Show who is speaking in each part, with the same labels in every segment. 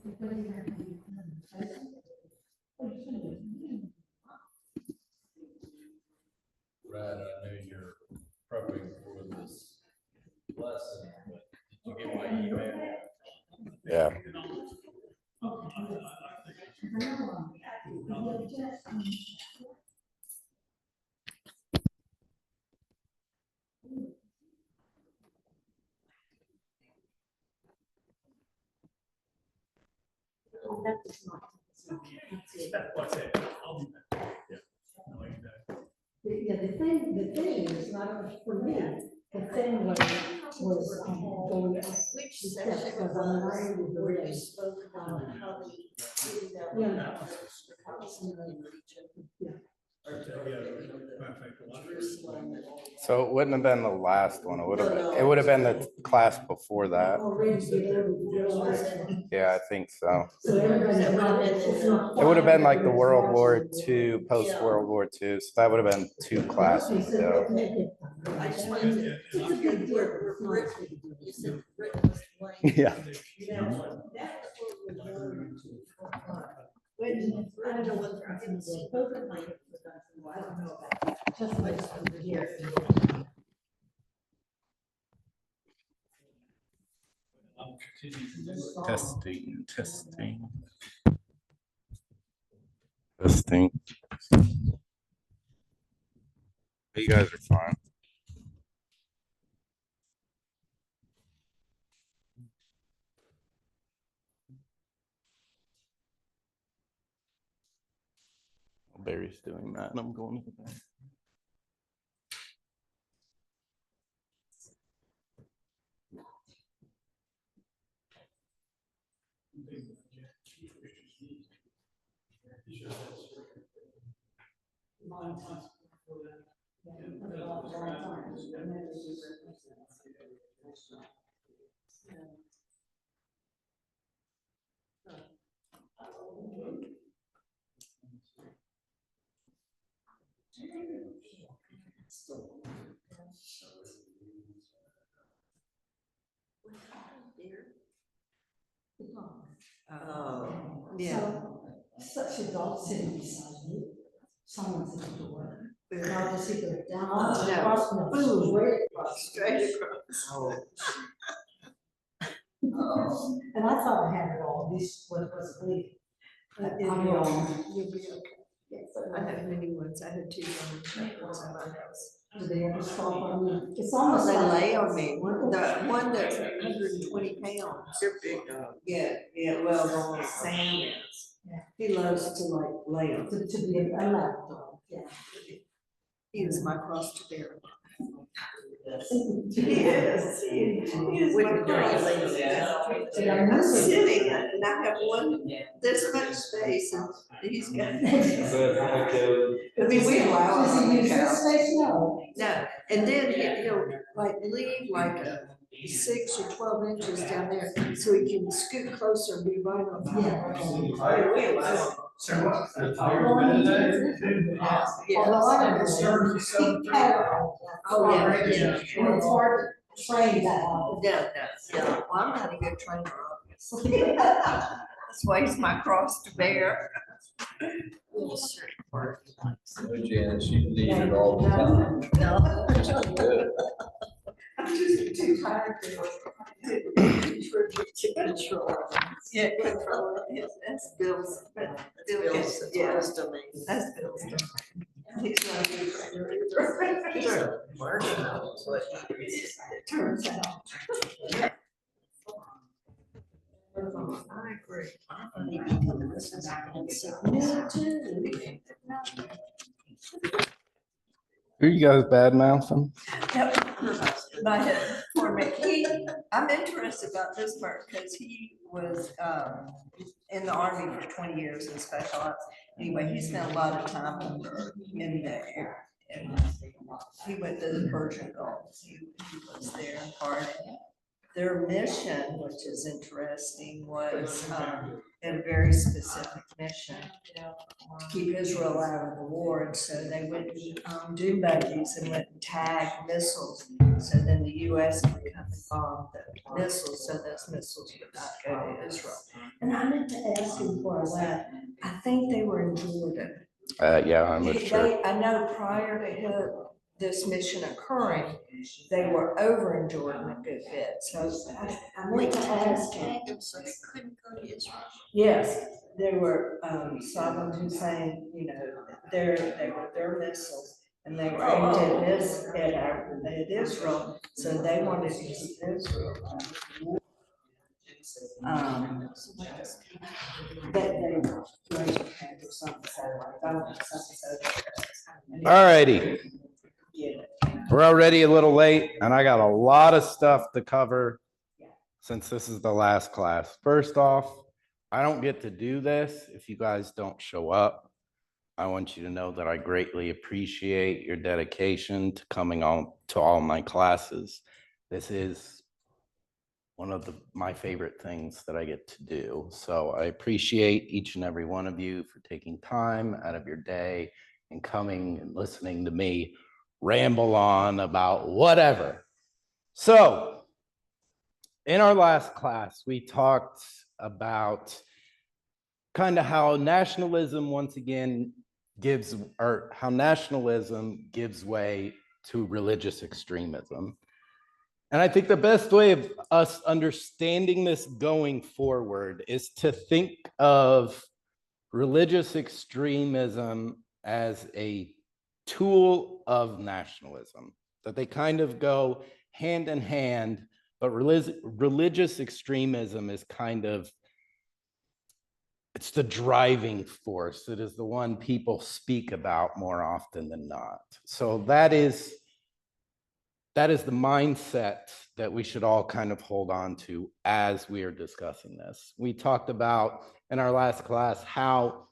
Speaker 1: Brad, I know you're prepping for this lesson, but did you get my email?
Speaker 2: Yeah.
Speaker 3: Yeah, the thing is not for me. The thing was going up.
Speaker 4: Which
Speaker 3: the
Speaker 4: section
Speaker 3: steps,
Speaker 4: of
Speaker 3: 'cause I'm
Speaker 4: the
Speaker 3: learning the
Speaker 4: where you
Speaker 3: grade.
Speaker 4: spoke about how the city that
Speaker 3: Yeah.
Speaker 4: went out the Palestinian region?
Speaker 3: Yeah.
Speaker 4: Or Jerusalem.
Speaker 2: So it wouldn't have been the last one. It would have been, it would have been the class before that.
Speaker 3: Already get over the realization.
Speaker 2: Yeah, I think so.
Speaker 3: So everybody's
Speaker 4: That would have
Speaker 3: not-
Speaker 4: been
Speaker 3: it's
Speaker 4: the-
Speaker 3: not
Speaker 2: It would have been like the
Speaker 3: quite
Speaker 2: World War
Speaker 3: exactly.
Speaker 2: II, post World War II. So that would have been 2 classes ago.
Speaker 4: I just wanted to,
Speaker 3: It's a big deal.
Speaker 4: where Rick, you said Rick was playing.
Speaker 2: Yeah.
Speaker 4: That was what we learned. Wait, I don't know whether I didn't see poker playing. I don't know about that.
Speaker 3: Just like over here.
Speaker 2: Testing, testing. Testing. You guys are fine. Barry's doing that and I'm going to the back.
Speaker 4: Oh, yeah.
Speaker 3: Such a dog sitting beside me. Someone's at the door. And I'll just see go down. Across, no,
Speaker 4: Boom.
Speaker 3: straight across.
Speaker 4: Straight across.
Speaker 3: Oh. And I thought I had it all, at least what it was bleeding. But I'm wrong.
Speaker 4: You'll be okay. I have many ones. I had 2 German shepherds in my house.
Speaker 3: Do they ever stop on me? It's
Speaker 4: Oh,
Speaker 3: almost
Speaker 4: they
Speaker 3: like.
Speaker 4: lay on me. The one that's 120 pounds. They're big dogs. Yeah, well, Sam is.
Speaker 3: Yeah.
Speaker 4: He loves to like lay on.
Speaker 3: To be a lap dog, yeah.
Speaker 4: He is my cross to bear.
Speaker 3: He
Speaker 4: Yes, he is my cross. I'm sitting and I have one this much space and he's got. I mean, we allow
Speaker 3: Does
Speaker 4: him
Speaker 3: he
Speaker 4: on the
Speaker 3: use this
Speaker 4: couch.
Speaker 3: space? No.
Speaker 4: No, and then he'll like leave like 6 or 12 inches down there so he can scoot closer and be right on top.
Speaker 3: Yeah.
Speaker 4: Yeah.
Speaker 3: Although I don't know, he had.
Speaker 4: Oh, yeah, yeah.
Speaker 3: And it's hard to train that out.
Speaker 4: Yeah, well, I'm not a good trainer, obviously. That's why he's my cross to bear.
Speaker 1: No, Janet, she needs it all the time.
Speaker 4: No.
Speaker 1: Good.
Speaker 4: I'm just too tired to control. Yeah, control it. That's Bill's. Bill's, yeah, that's Bill's. He's not a good trainer either. It turns out. I agree. Me too.
Speaker 2: Who you guys bad mouthing?
Speaker 4: My head for me. I'm interested about this part because he was in the Army for 20 years in special ops. Anyway, he spent a lot of time in the air. And he went to the Persian Gulf. He was there in part. their mission, which is interesting, was a very specific mission to keep Israel out of the war. And so they wouldn't do buggies and wouldn't tag missiles. So then the US would come and bomb the missiles, so those missiles would not go to Israel. And I meant to ask you before I left, I think they were in Jordan.
Speaker 2: Yeah, I'm not sure.
Speaker 4: I know prior to this mission occurring, they were over in Jordan a good bit, so I meant to ask you.
Speaker 5: So they couldn't go to Israel.
Speaker 4: Yes, they were, Saddam Hussein, you know, they were their missiles, and they were aimed at Israel, so they wanted to keep Israel. They raised their hand or something, so like, I don't know, something, so.
Speaker 2: All righty.
Speaker 4: Yeah.
Speaker 2: We're already a little late and I got a lot of stuff to cover since this is the last class. First off, I don't get to do this if you guys don't show up. I want you to know that I greatly appreciate your dedication to coming on to all my classes. This is one of my favorite things that I get to do. So I appreciate each and every one of you for taking time out of your day and coming and listening to me ramble on about whatever. So in our last class, we talked about kind of how nationalism once again how nationalism gives way to religious extremism. And I think the best way of us understanding this going forward is to think of religious extremism as a tool of nationalism, that they kind of go hand in hand, but religious extremism is kind of, it's the driving force. It is the one people speak about more often than not. So that is the mindset that we should all kind of hold on to as we are discussing this. We talked about in our last class how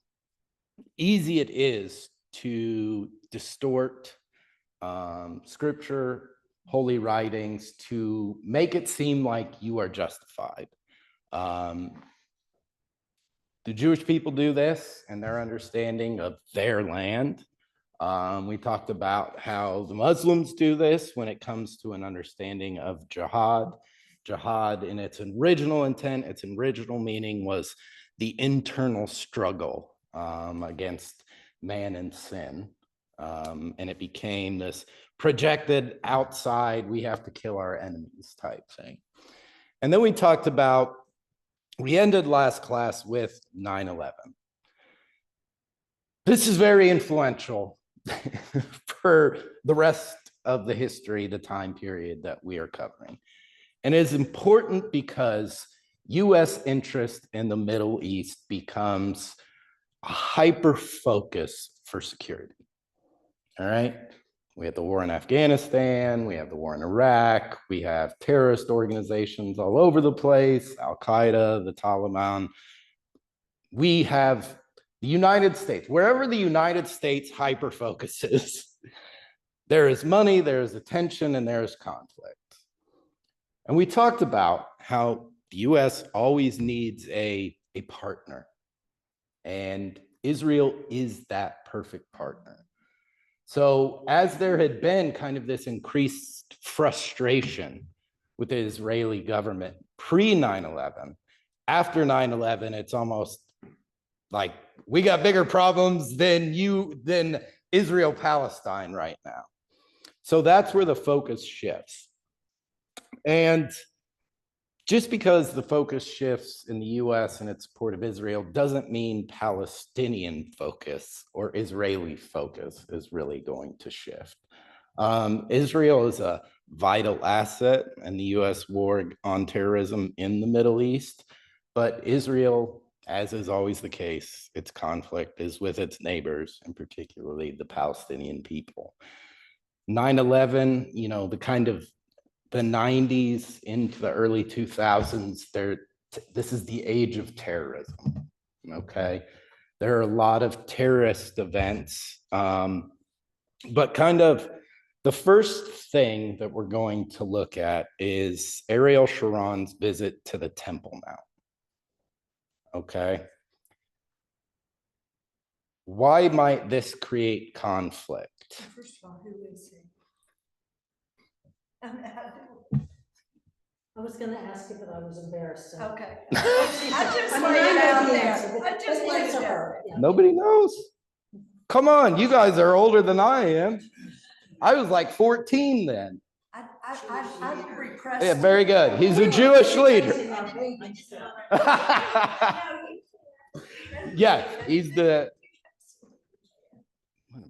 Speaker 2: easy it is to distort scripture, holy writings, to make it seem like you are justified. The Jewish people do this in their understanding of their land. We talked about how the Muslims do this when it comes to an understanding of jihad. Jihad in its original intent, its original meaning was the internal struggle against man and sin. And it became this projected outside, we have to kill our enemies type thing. And then we talked about, we ended last class with 9/11. This is very influential for the rest of the history, the time period that we are covering. And it is important because US interest in the Middle East becomes a hyper focus for security. All right. We have the war in Afghanistan, we have the war in Iraq, we have terrorist organizations all over the place, Al-Qaeda, the Taliban. We have the United States. Wherever the United States hyper focuses, there is money, there is attention, and there is conflict. And we talked about how the US always needs a partner, and Israel is that perfect partner. So as there had been kind of this increased frustration with the Israeli government pre 9/11, after 9/11, it's almost like we got bigger problems than Israel Palestine right now. So that's where the focus shifts. And just because the focus shifts in the US and its support of Israel doesn't mean Palestinian focus or Israeli focus is really going to shift. Israel is a vital asset in the US war on terrorism in the Middle East, but Israel, as is always the case, its conflict is with its neighbors, and particularly the Palestinian people. 9/11, you know, the 90s into the early 2000s, this is the age of terrorism, okay? There are a lot of terrorist events, but kind of The first thing that we're going to look at is Ariel Sharon's visit to the Temple Mount. Okay. Why might this create conflict?
Speaker 4: First of all, who is he?
Speaker 3: I was gonna ask you, but I was embarrassed, so.
Speaker 4: Okay. I just
Speaker 3: I mean,
Speaker 4: laid
Speaker 3: I
Speaker 4: it
Speaker 3: know
Speaker 4: out
Speaker 3: the
Speaker 4: there.
Speaker 3: answer, but-
Speaker 4: I just
Speaker 3: but
Speaker 4: laid
Speaker 3: answer
Speaker 4: it out.
Speaker 3: her, yeah.
Speaker 2: Nobody knows. Come on, you guys are older than I am. I was like 14 then.
Speaker 4: I repressed.
Speaker 2: Yeah, very good. He's a Jewish leader.
Speaker 3: Raising our babies, so.
Speaker 2: Yeah, he's the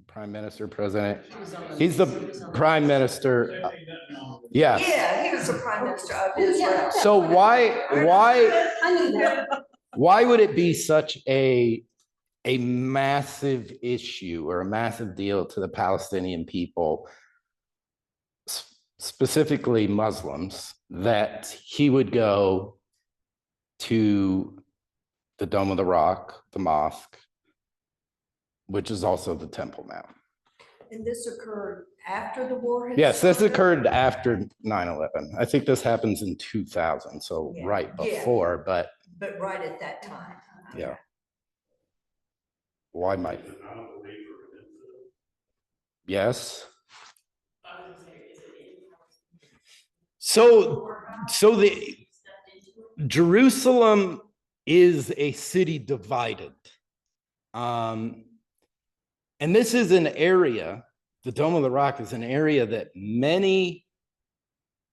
Speaker 2: prime minister, president. He's the prime minister. Yes.
Speaker 4: Yeah, he was the prime minister of
Speaker 3: Yeah.
Speaker 4: Israel.
Speaker 2: So why
Speaker 3: I knew that.
Speaker 2: would it be such a massive issue or a massive deal to the Palestinian people, specifically Muslims, that he would go to the Dome of the Rock, the mosque, which is also the Temple Mount?
Speaker 4: And this occurred after the war? had
Speaker 2: Yes, this
Speaker 4: started?
Speaker 2: occurred after 9/11. I think this happens in 2000, so
Speaker 4: Yeah.
Speaker 2: right
Speaker 4: Yeah.
Speaker 2: before, but
Speaker 4: But right at that time.
Speaker 2: yeah. Why might? Yes. So the Jerusalem is a city divided. And this is an area, the Dome of the Rock is an area that many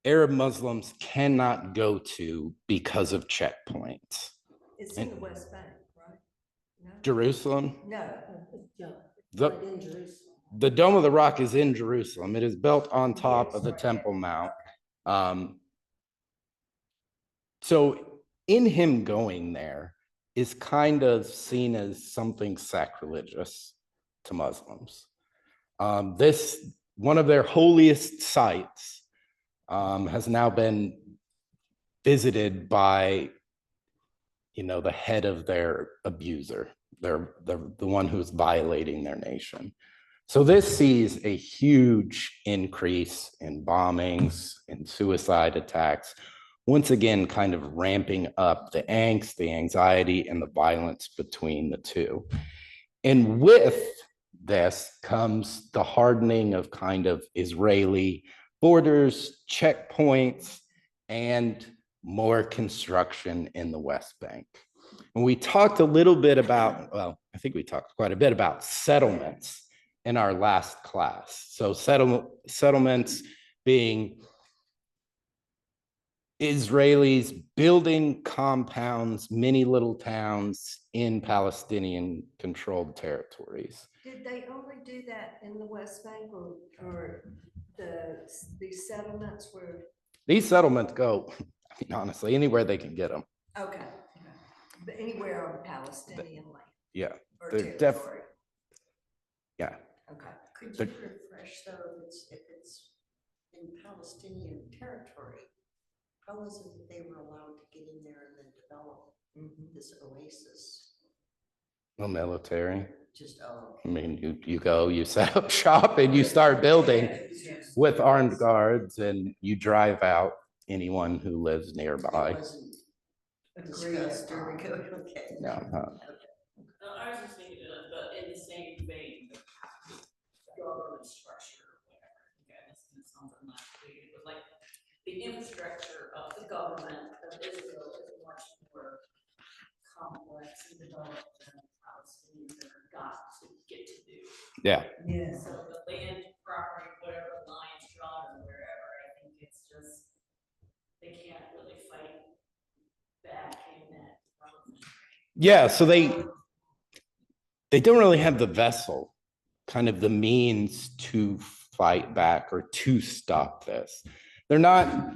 Speaker 2: Arab Muslims cannot go to because of checkpoints.
Speaker 4: It's in the West Bank, right? No?
Speaker 2: Jerusalem,
Speaker 4: No.
Speaker 3: Yeah,
Speaker 2: the,
Speaker 3: right in Jerusalem.
Speaker 2: the Dome of the Rock is in Jerusalem. It is built on top of the Temple Mount. So in him going there is kind of seen as something sacrilegious to Muslims. One of their holiest sites has now been visited by, the head of their abuser, the one who's violating their nation. So this sees a huge increase in bombings and suicide attacks, once again, kind of ramping up the angst, the anxiety, and the violence between the two. And with this comes the hardening of kind of Israeli borders, checkpoints, and more construction in the West Bank. And we talked a little bit about, well, I think we talked quite a bit about settlements in our last class. So settlements being Israelis building compounds, many little towns in Palestinian controlled territories.
Speaker 4: Did they only do that in the West Bank or these settlements were?
Speaker 2: These settlements go, honestly, anywhere they can get them.
Speaker 4: Okay. But anywhere on Palestinian land
Speaker 2: Yeah,
Speaker 4: or
Speaker 2: they're
Speaker 4: territory?
Speaker 2: yeah.
Speaker 4: Okay.
Speaker 5: Could
Speaker 2: But-
Speaker 5: you refresh though, if it's in Palestinian territory, how is it that they were allowed to get in there and then develop this oasis?
Speaker 2: No military.
Speaker 5: Just,
Speaker 2: I mean, you go, you set up shop and you start building with armed guards and you drive out anyone who lives nearby.
Speaker 5: It wasn't discussed or okay.
Speaker 2: No,
Speaker 6: I was just thinking but in the same vein, government structure, or whatever, okay, this is something last week, it was like the infrastructure of the government of Israel is much more complex and developed than Palestinians are got to get to do.
Speaker 2: yeah.
Speaker 4: Yeah.
Speaker 6: So the land, property, whatever lines drawn or wherever, I think it's just, they can't really fight back in that development.
Speaker 2: Yeah, so they don't really have the vessel, kind of the means to fight back or to stop this. They're not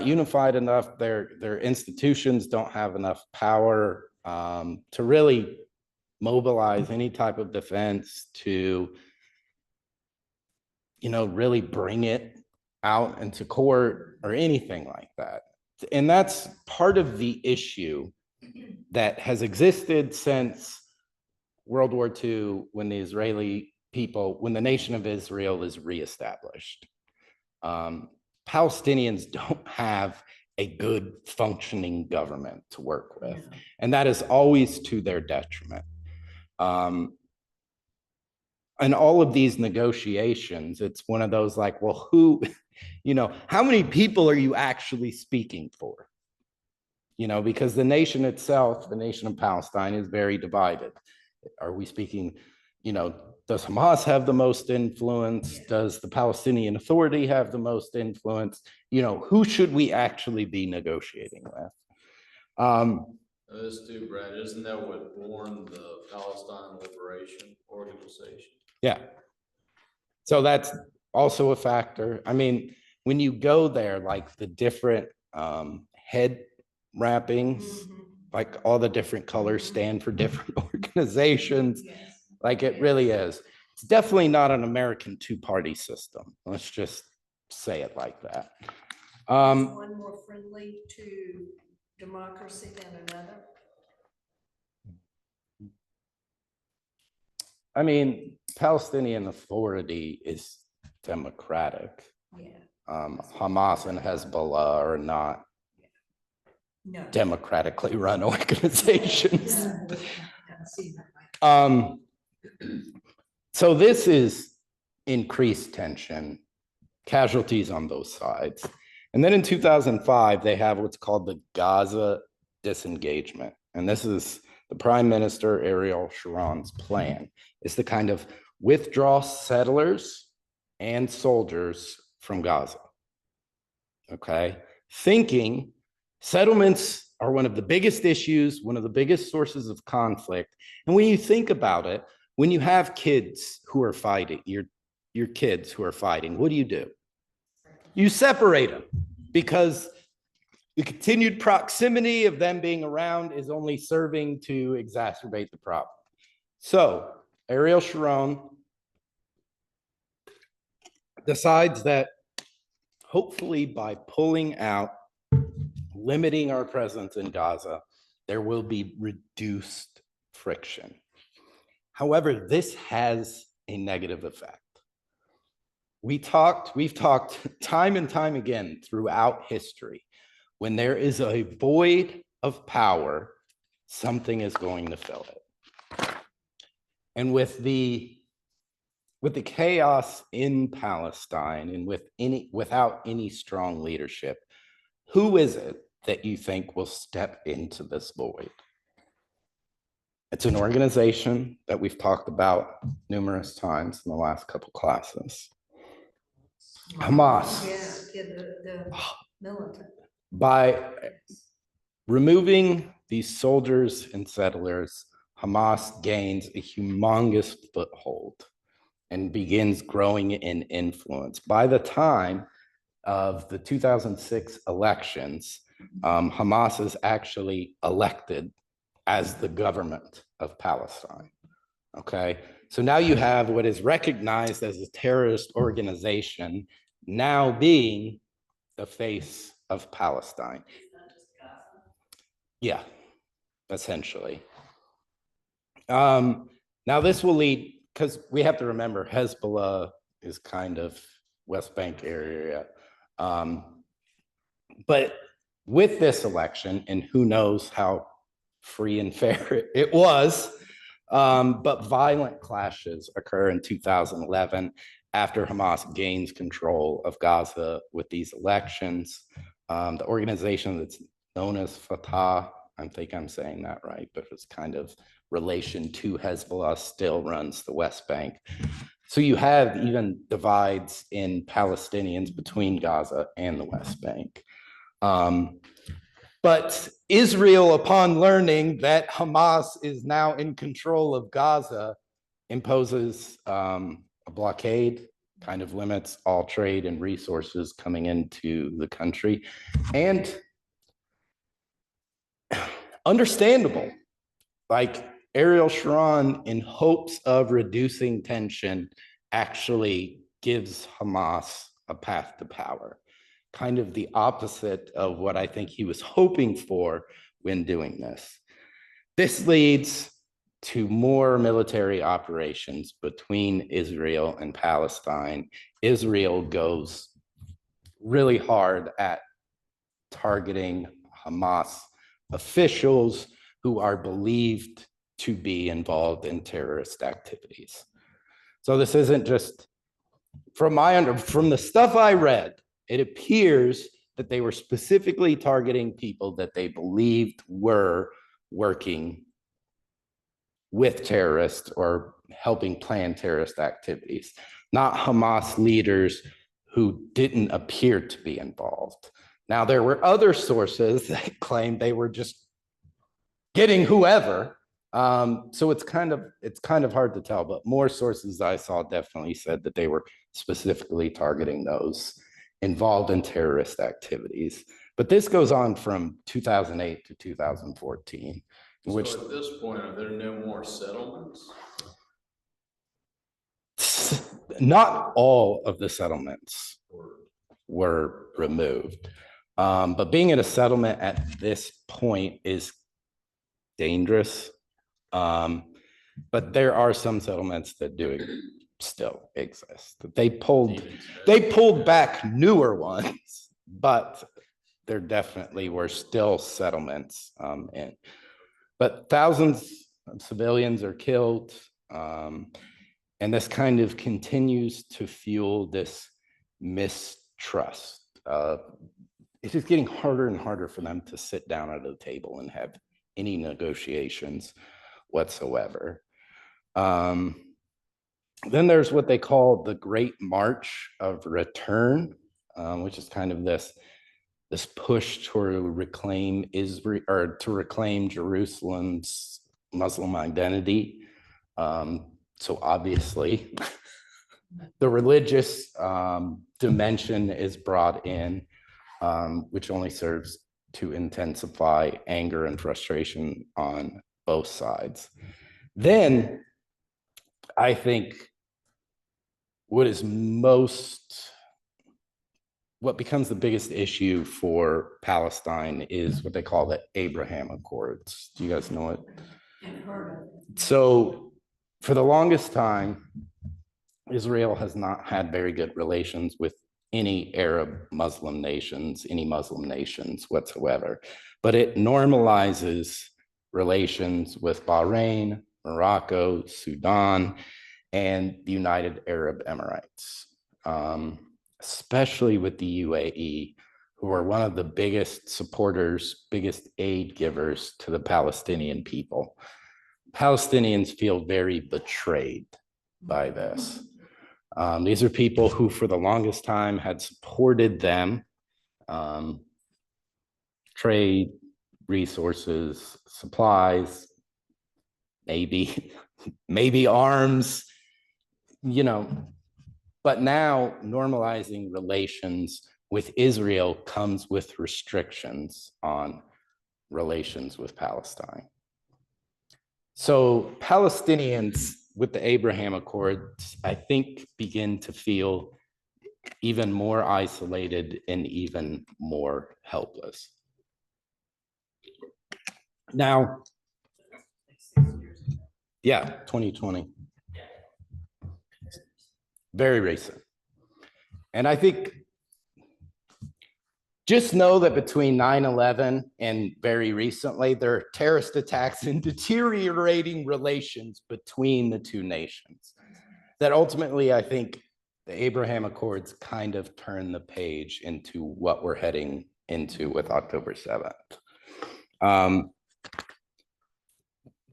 Speaker 2: unified enough. Their institutions don't have enough power to really mobilize any type of defense to, really bring it out into court or anything like that. And that's part of the issue that has existed since World War II, when the Israeli people, when the nation of Israel is reestablished. Palestinians don't have a good functioning government to work with, and that is always to their detriment. And all of these negotiations, it's one of those like, well, who, how many people are you actually speaking for? Because the nation itself, the nation of Palestine, is very divided. Are we speaking, does Hamas have the most influence? Does the Palestinian Authority have the most influence? Who should we actually be negotiating with?
Speaker 1: This too, Brad, isn't that what formed the Palestine Liberation Organization?
Speaker 2: Yeah. So that's also a factor. I mean, when you go there, like the different head wrappings, like all the different colors stand for different organizations. Like it really is. It's definitely not an American two-party system. Let's just say it like that.
Speaker 5: Is one more friendly to democracy than another?
Speaker 2: I mean, Palestinian Authority is democratic.
Speaker 5: Yeah.
Speaker 2: Hamas and Hezbollah are not
Speaker 5: No.
Speaker 2: democratically run organizations. So this is increased tension, casualties on both sides. And then in 2005, they have what's called the Gaza disengagement. And this is the Prime Minister Ariel Sharon's plan, is to kind of withdraw settlers and soldiers from Gaza. Okay, thinking settlements are one of the biggest issues, one of the biggest sources of conflict. And when you think about it, when you have kids who are fighting, your kids who are fighting, what do? You separate them, because the continued proximity of them being around is only serving to exacerbate the problem. So Ariel Sharon decides that hopefully by pulling out, limiting our presence in Gaza, there will be reduced friction. However, this has a negative effect. We've talked time and time again throughout history. When there is a void of power, something is going to fill it. And with the chaos in Palestine and without any strong leadership, who is it that you think will step into this void? It's an organization that we've talked about numerous times in the last couple classes. Hamas.
Speaker 5: Yeah, the militant.
Speaker 2: By removing these soldiers and settlers, Hamas gains a humongous foothold and begins growing in influence. By the time of the 2006 elections, Hamas is actually elected as the government of Palestine. Okay, so now you have what is recognized as a terrorist organization now being the face of Palestine. Yeah, essentially. Now this will lead, because we have to remember Hezbollah is kind of West Bank area. But with this election, and who knows how free and fair it was, but violent clashes occur in 2011 after Hamas gains control of Gaza with these elections. The organization that's known as Fatah, I think I'm saying that right, but it's kind of relation to Hezbollah, still runs the West Bank. So you have even divides in Palestinians between Gaza and the West Bank. But Israel, upon learning that Hamas is now in control of Gaza, imposes a blockade, kind of limits all trade and resources coming into the country. And understandable, like Ariel Sharon, in hopes of reducing tension, actually gives Hamas a path to power. Kind of the opposite of what I think he was hoping for when doing this. This leads to more military operations between Israel and Palestine. Israel goes really hard at targeting Hamas officials who are believed to be involved in terrorist activities. So this isn't just from the stuff I read, it appears that they were specifically targeting people that they believed were working with terrorists or helping plan terrorist activities, not Hamas leaders who didn't appear to be involved. Now, there were other sources that claimed they were just getting whoever. So it's kind of hard to tell, but more sources I saw definitely said that they were specifically targeting those involved in terrorist activities. But this goes on from 2008 to 2014, which
Speaker 1: So at this point, are there no more settlements?
Speaker 2: not all of the settlements were removed. But being in a settlement at this point is dangerous. But there are some settlements that do still exist. They pulled back newer ones, but there definitely were still settlements in. But thousands of civilians are killed. And this kind of continues to fuel this mistrust. It's just getting harder and harder for them to sit down at a table and have any negotiations whatsoever. Then there's what they call the Great March of Return, which is kind of this push to reclaim Israel or to reclaim Jerusalem's Muslim identity. So obviously, the religious dimension is brought in, which only serves to intensify anger and frustration on both sides. Then, I think what becomes the biggest issue for Palestine is what they call the Abraham Accords. Do you guys know it? So, for the longest time, Israel has not had very good relations with any Arab Muslim nations, any Muslim nations whatsoever. But it normalizes relations with Bahrain, Morocco, Sudan, and the United Arab Emirates, especially with the UAE, who are one of the biggest supporters, biggest aid givers to the Palestinian people. Palestinians feel very betrayed by this. These are people who, for the longest time, had supported them, trade, resources, supplies, maybe arms, but now normalizing relations with Israel comes with restrictions on relations with Palestine. So Palestinians with the Abraham Accords, I think, begin to feel even more isolated and even more helpless. Now, yeah, 2020. Very recent. And I think just know that between 9/11 and very recently, there are terrorist attacks and deteriorating relations between the two nations. That ultimately, I think the Abraham Accords kind of turn the page into what we're heading into with October 7th.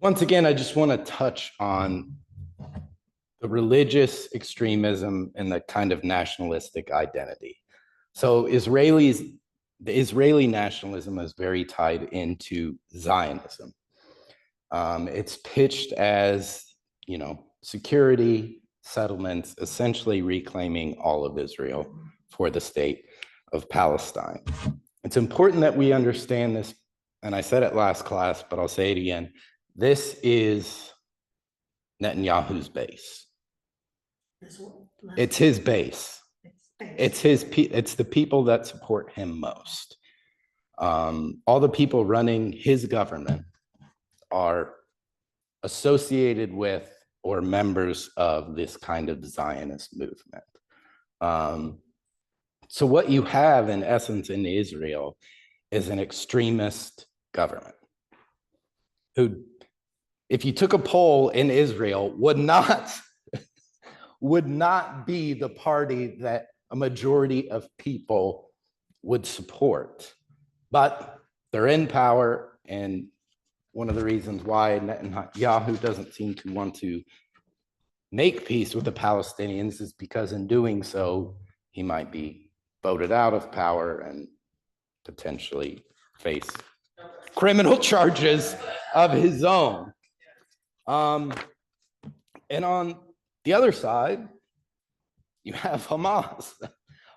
Speaker 2: Once again, I just want to touch on the religious extremism and the kind of nationalistic identity. So the Israeli nationalism is very tied into Zionism. It's pitched as, security, settlements, essentially reclaiming all of Israel for the state of Palestine. It's important that we understand this, and I said it last class, but I'll say it again. This is Netanyahu's base. It's his base. It's the people that support him most. All the people running his government are associated with or members of this kind of Zionist movement. So what you have in essence in Israel is an extremist government who, if you took a poll in Israel, would not be the party that a majority of people would support. But they're in power, and one of the reasons why Netanyahu doesn't seem to want to make peace with the Palestinians is because in doing so, he might be voted out of power and potentially face criminal charges of his own. And on the other side, you have Hamas,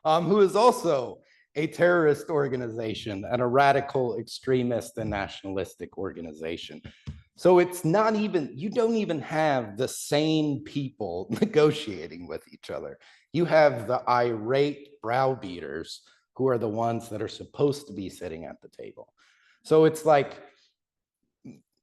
Speaker 2: who is also a terrorist organization and a radical extremist and nationalistic organization. So it's not even, you don't even have the same people negotiating with each other. You have the irate browbeaters who are the ones that are supposed to be sitting at the table. So it's like,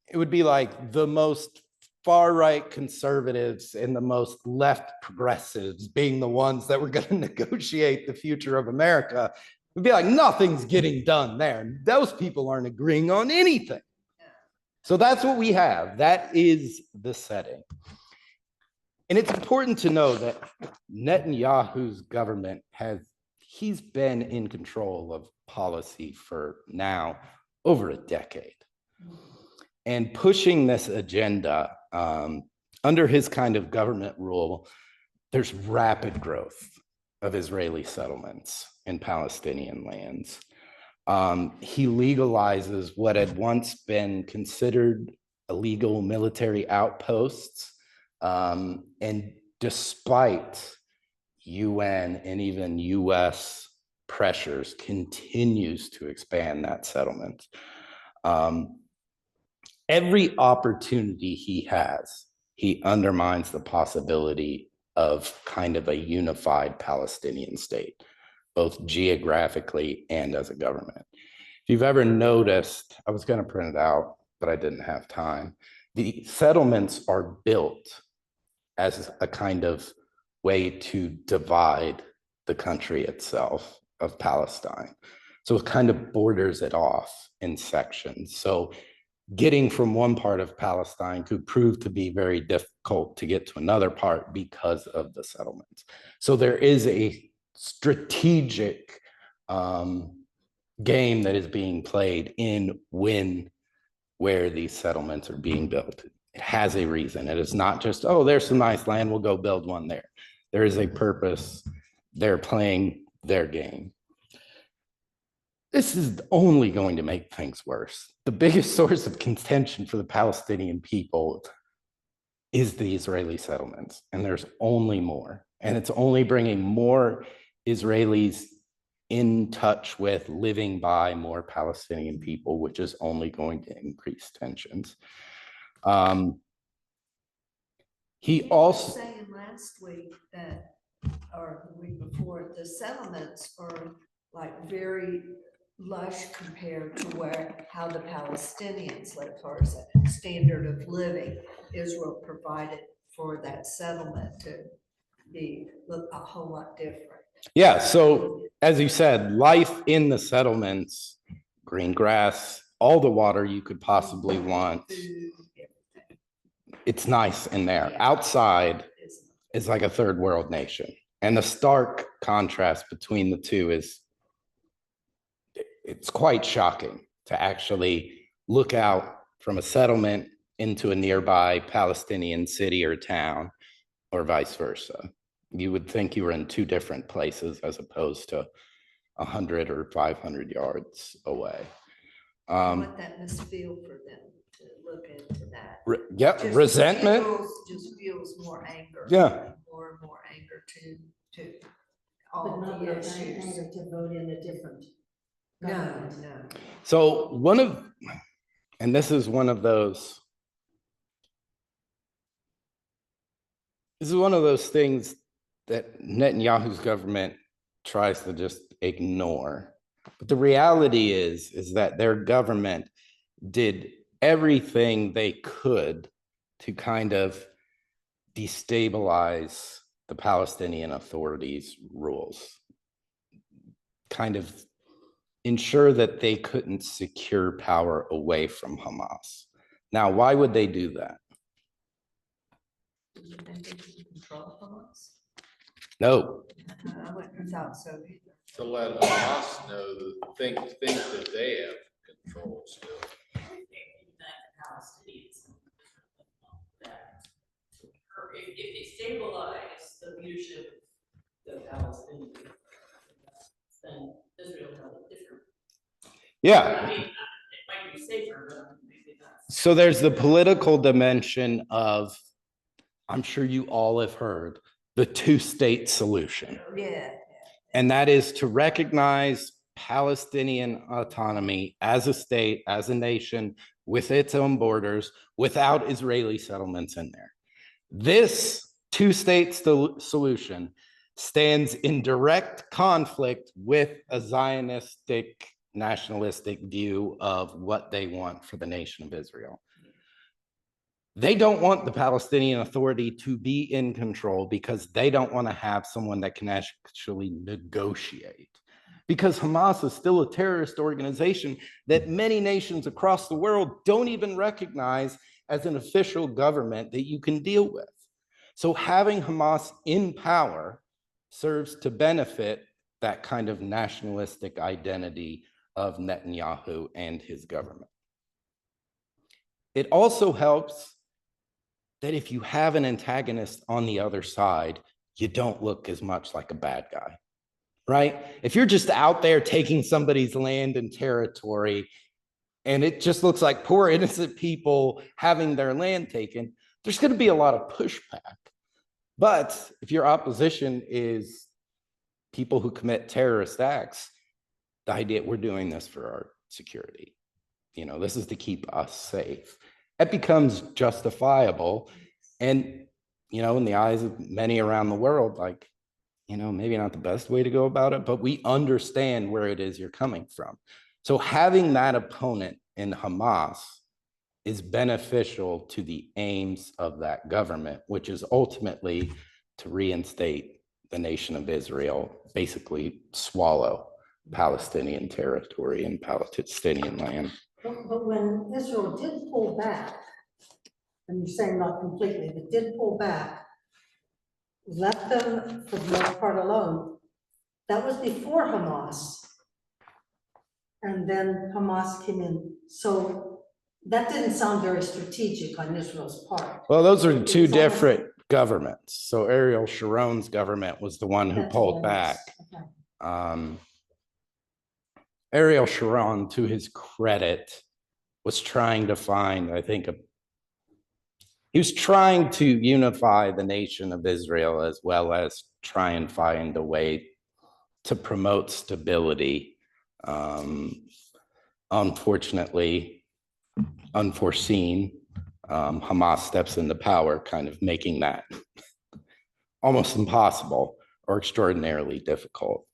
Speaker 2: it would be like the most far-right conservatives and the most left progressives being the ones that were going to negotiate the future of America. It'd be like, nothing's getting done there. Those people aren't agreeing on anything. So that's what we have. That is the setting. And it's important to know that Netanyahu's government he's been in control of policy for now over a decade. And pushing this agenda under his kind of government rule, there's rapid growth of Israeli settlements in Palestinian lands. He legalizes what had once been considered illegal military outposts. And despite UN and even US pressures, continues to expand that settlement. Every opportunity he has, he undermines the possibility of kind of a unified Palestinian state, both geographically and as a government. If you've ever noticed, I was going to print it out, but I didn't have time. The settlements are built as a kind of way to divide the country itself of Palestine. So it kind of borders it off in sections. So getting from one part of Palestine could prove to be very difficult to get to another part because of the settlements. So there is a strategic game that is being played in where these settlements are being built. It has a reason. It is not just, oh, there's some nice land, we'll go build one there. There is a purpose. They're playing their game. This is only going to make things worse. The biggest source of contention for the Palestinian people is the Israeli settlements, and there's only more. And it's only bringing more Israelis in touch with living by more Palestinian people, which is only going to increase tensions. He also
Speaker 4: saying last week that, or the week before, the settlements are like very lush compared to how the Palestinians live, as far as the standard of living. Israel provided for that settlement to look a whole lot different.
Speaker 2: Yeah, so as you said, life in the settlements, green grass, all the water you could possibly want.
Speaker 4: Food,
Speaker 2: It's nice in there. Outside is like a third world nation. And the stark contrast between the two is, it's quite shocking to actually look out from a settlement into a nearby Palestinian city or town, or vice versa. You would think you were in two different places as opposed to 100 or 500 yards away.
Speaker 4: What that must feel for them to look into that.
Speaker 2: Yep,
Speaker 4: Just
Speaker 2: resentment.
Speaker 4: Just feels more anger.
Speaker 2: Yeah.
Speaker 4: More and more anger to
Speaker 3: But
Speaker 4: all
Speaker 3: not
Speaker 4: the
Speaker 3: enough
Speaker 4: issues.
Speaker 3: anger to vote in a different
Speaker 4: No,
Speaker 3: government.
Speaker 4: no.
Speaker 2: So and this is one of those things that Netanyahu's government tries to just ignore. But the reality is that their government did everything they could to kind of destabilize the Palestinian Authority's rules, kind of ensure that they couldn't secure power away from Hamas. Now, why would they do that?
Speaker 4: Do you think they can control Hamas?
Speaker 2: No,
Speaker 4: I wouldn't thought so.
Speaker 1: To let Hamas know, think that they have control still.
Speaker 6: Or if they stabilize the leadership of the Palestinians, then Israel has a different.
Speaker 2: yeah.
Speaker 6: I mean, it might be safer, but maybe that's.
Speaker 2: So there's the political dimension of, I'm sure you all have heard, the two-state solution.
Speaker 4: Yeah.
Speaker 2: And that is to recognize Palestinian autonomy as a state, as a nation, with its own borders, without Israeli settlements in there. This two-state solution stands in direct conflict with a Zionistic, nationalistic view of what they want for the nation of Israel. They don't want the Palestinian Authority to be in control because they don't want to have someone that can actually negotiate. Because Hamas is still a terrorist organization that many nations across the world don't even recognize as an official government that you can deal with. So having Hamas in power serves to benefit that kind of nationalistic identity of Netanyahu and his government. It also helps that if you have an antagonist on the other side, you don't look as much like a bad guy, right? If you're just out there taking somebody's land and territory, and it just looks like poor innocent people having their land taken, there's going to be a lot of pushback. But if your opposition is people who commit terrorist acts, the idea we're doing this for our security, this is to keep us safe. It becomes justifiable. And, in the eyes of many around the world, maybe not the best way to go about it, but we understand where it is you're coming from. So having that opponent in Hamas is beneficial to the aims of that government, which is ultimately to reinstate the nation of Israel, basically swallow Palestinian territory and Palestinian land.
Speaker 3: But when Israel did pull back, and you're saying not completely, but did pull back, left them for the most part alone, that was before Hamas. And then Hamas came in. So that didn't sound very strategic on Israel's part.
Speaker 2: Well, those are two different governments. So Ariel Sharon's government was the one who
Speaker 3: That's
Speaker 2: pulled
Speaker 3: what I
Speaker 2: back.
Speaker 3: was- okay.
Speaker 2: Ariel Sharon, to his credit, was trying to find, he was trying to unify the nation of Israel as well as try and find a way to promote stability. Unfortunately, unforeseen, Hamas steps into power, kind of making that almost impossible or extraordinarily difficult.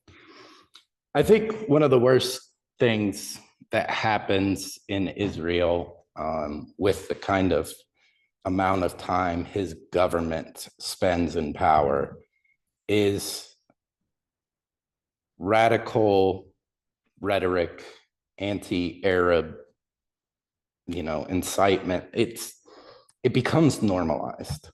Speaker 2: I think one of the worst things that happens in Israel with the kind of amount of time his government spends in power is radical rhetoric, anti-Arab, incitement. It becomes normalized.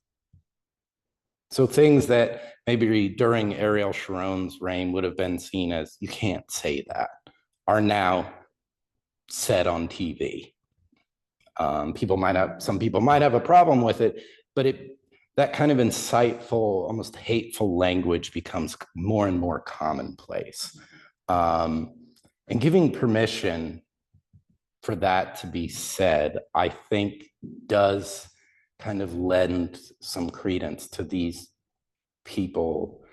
Speaker 2: So things that maybe during Ariel Sharon's reign would have been seen as, you can't say that, are now said on TV. Some people might have a problem with it, but that kind of insightful, almost hateful language becomes more and more commonplace. And giving permission for that to be said, I think does kind of lend some credence to these people.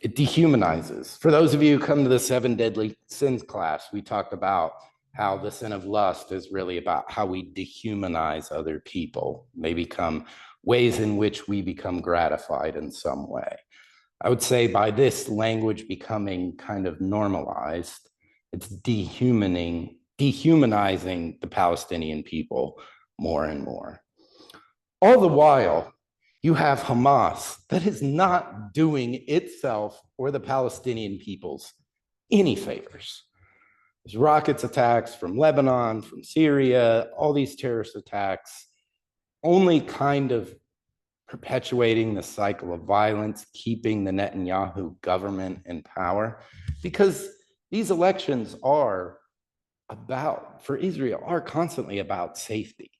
Speaker 2: It dehumanizes. For those of you who come to the 7 Deadly Sins class, we talked about how the sin of lust is really about how we dehumanize other people. They become ways in which we become gratified in some way. I would say by this language becoming kind of normalized, it's dehumanizing the Palestinian people more and more. All the while, you have Hamas that is not doing itself or the Palestinian peoples any favors. There's rockets attacks from Lebanon, from Syria, all these terrorist attacks, only kind of perpetuating the cycle of violence, keeping the Netanyahu government in power, because these elections are about, for Israel, are constantly about safety.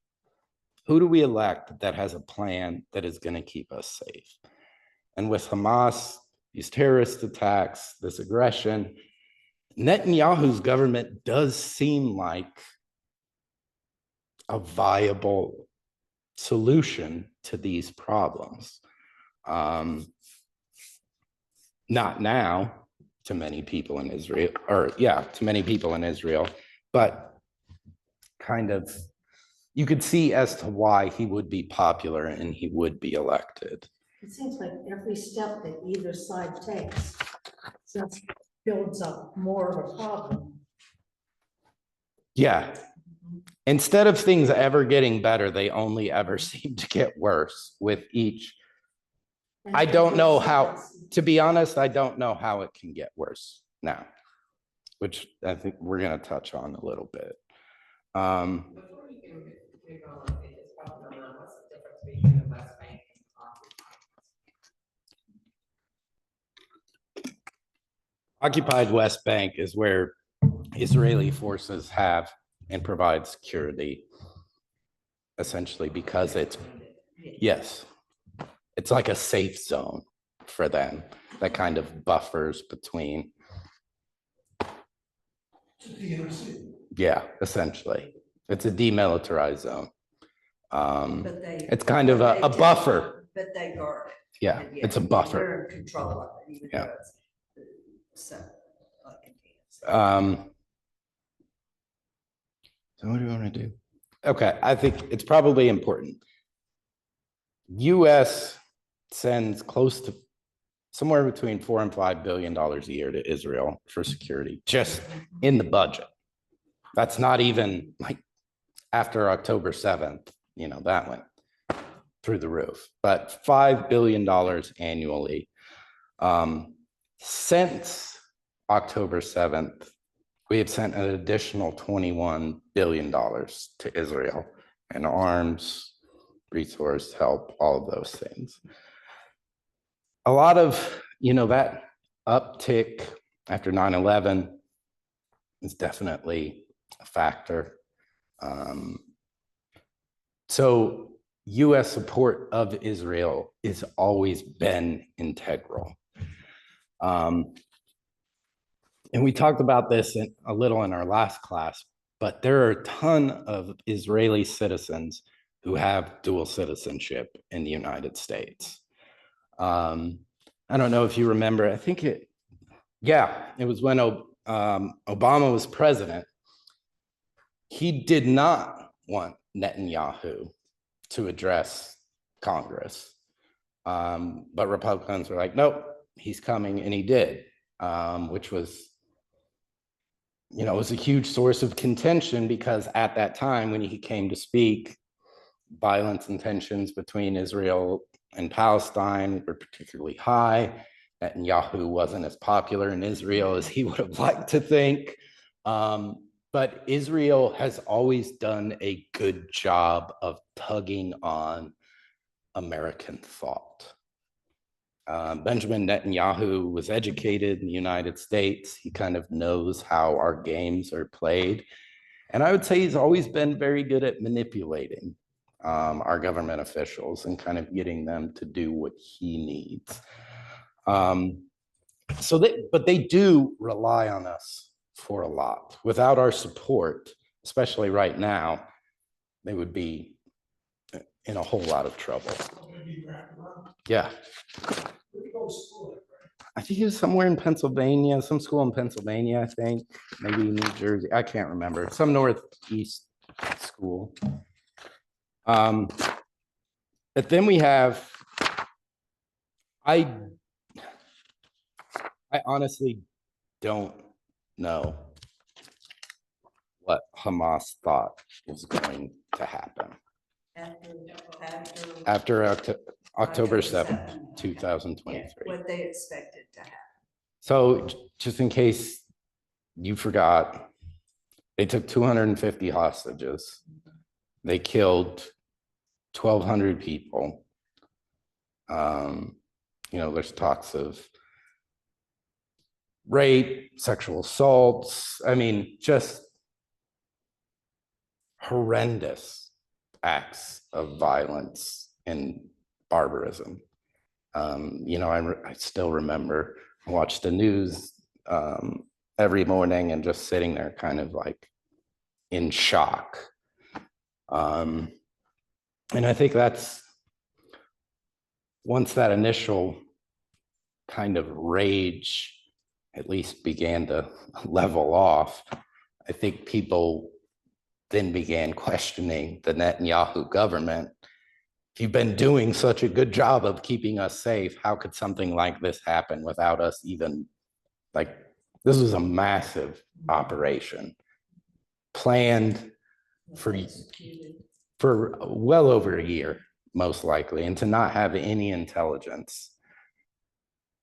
Speaker 2: Who do we elect that has a plan that is going to keep us safe? And with Hamas, these terrorist attacks, this aggression, Netanyahu's government does seem like a viable solution to these problems. Not now to many people in Israel, to many people in Israel, but kind of, you could see as to why he would be popular and he would be elected.
Speaker 3: It seems like every step that either side takes just builds up more of a problem.
Speaker 2: Yeah. Instead of things ever getting better, they only ever seem to get worse with each. I don't know how, to be honest, I don't know how it can get worse now, which I think we're going to touch on a little bit.
Speaker 7: Before you can move on, I think it's probably not, what's the difference between the West Bank and
Speaker 2: Occupied West Bank is where Israeli forces have and provide security, essentially because it's, yes, it's like a safe zone for them that kind of buffers between. Yeah, essentially. It's a demilitarized zone.
Speaker 4: But they.
Speaker 2: It's kind of a buffer.
Speaker 4: But they guard it.
Speaker 2: Yeah, it's a buffer.
Speaker 4: They're in control of it, even
Speaker 2: Yeah.
Speaker 4: though it's so. Like
Speaker 2: So what do you want to do? Okay, I think it's probably important. US sends close to somewhere between $4 and $5 billion a year to Israel for security, just in the budget. That's not even like after October 7th, you know, that went through the roof, but $5 billion annually. Since October 7th, we have sent an additional $21 billion to Israel in arms, resource help, all of those things. A lot of, you know, that uptick after 9/11 is definitely a factor. So US support of Israel has always been integral. And we talked about this a little in our last class, but there are a ton of Israeli citizens who have dual citizenship in the United States. I don't know if you remember, I think it was when Obama was president. He did not want Netanyahu to address Congress. But Republicans were like, nope, he's coming, and he did, which was, you know, it was a huge source of contention because at that time when he came to speak, violence and tensions between Israel and Palestine were particularly high. Netanyahu wasn't as popular in Israel as he would have liked to think. But Israel has always done a good job of tugging on American thought. Benjamin Netanyahu was educated in the United States. He kind of knows how our games are played. And I would say he's always been very good at manipulating our government officials and kind of getting them to do what he needs. But they do rely on us for a lot. Without our support, especially right now, they would be in a whole lot of trouble. Yeah. I think it was somewhere in Pennsylvania, some school in Pennsylvania, I think, maybe New Jersey. I can't remember. Some Northeast school. But then we have, I honestly don't know what Hamas thought was going to happen. after October
Speaker 4: October
Speaker 2: 7th,
Speaker 4: 7th.
Speaker 2: 2023.
Speaker 4: What they expected to happen.
Speaker 2: So just in case you forgot, they took 250 hostages. They killed 1,200 people. There's talks of rape, sexual assaults. I mean, just horrendous acts of violence and barbarism. I still remember, I watched the news every morning and just sitting there kind of like in shock. And I think that's, once that initial kind of rage at least began to level off, I think people then began questioning the Netanyahu government. If you've been doing such a good job of keeping us safe, how could something like this happen without us even, this was a massive operation planned for well over a year, most likely, and to not have any intelligence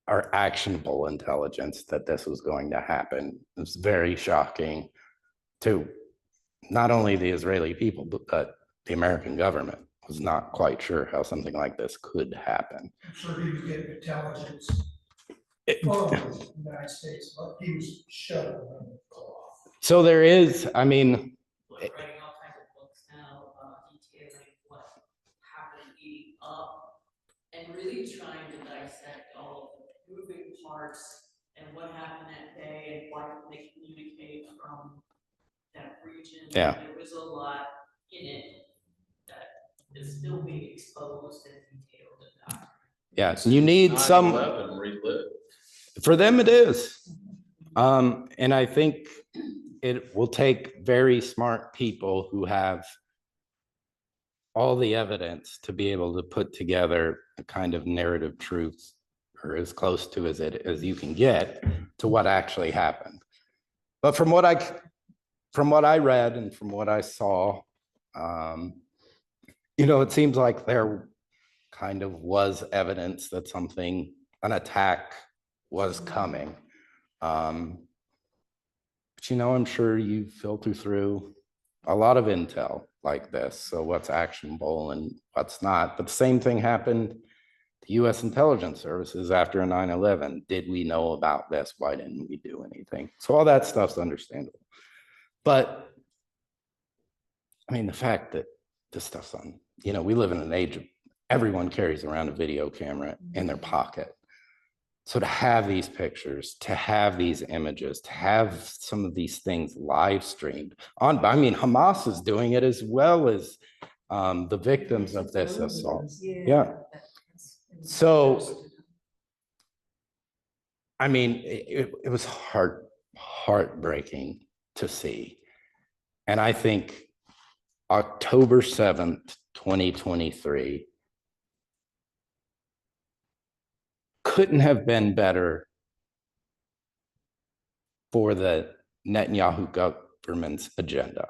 Speaker 2: or actionable intelligence that this was going to happen. It's very shocking to not only the Israeli people, but the American government was not quite sure how something like this could happen.
Speaker 8: I'm sure he was getting intelligence from the United States, but he was shut on the cloth.
Speaker 2: So there is, I mean,
Speaker 6: Like writing all kinds of books now, detailing what happened leading up, and really trying to dissect all of the moving parts and what happened that day and why couldn't they communicate from that region.
Speaker 2: Yeah.
Speaker 6: There was a lot in it that is still being exposed and detailed and documented.
Speaker 2: yeah, you need some,
Speaker 1: 9/11 relit.
Speaker 2: for them it is. And I think it will take very smart people who have all the evidence to be able to put together a kind of narrative truth, or as close to as you can get to what actually happened. But from what I read and from what I saw, it seems like there kind of was evidence that an attack was coming. But I'm sure you filter through a lot of intel like this. So what's actionable and what's not. But the same thing happened to US intelligence services after 9/11. Did we know about this? Why didn't we do anything? So all that stuff's understandable. But I mean, the fact that this stuff's on, we live in an age of everyone carries around a video camera in their pocket. So to have these pictures, to have these images, to have some of these things live streamed Hamas is doing it as well as the victims of this assault. Yeah. So, I mean, it was heartbreaking to see. And I think October 7th, 2023 couldn't have been better for the Netanyahu government's agenda.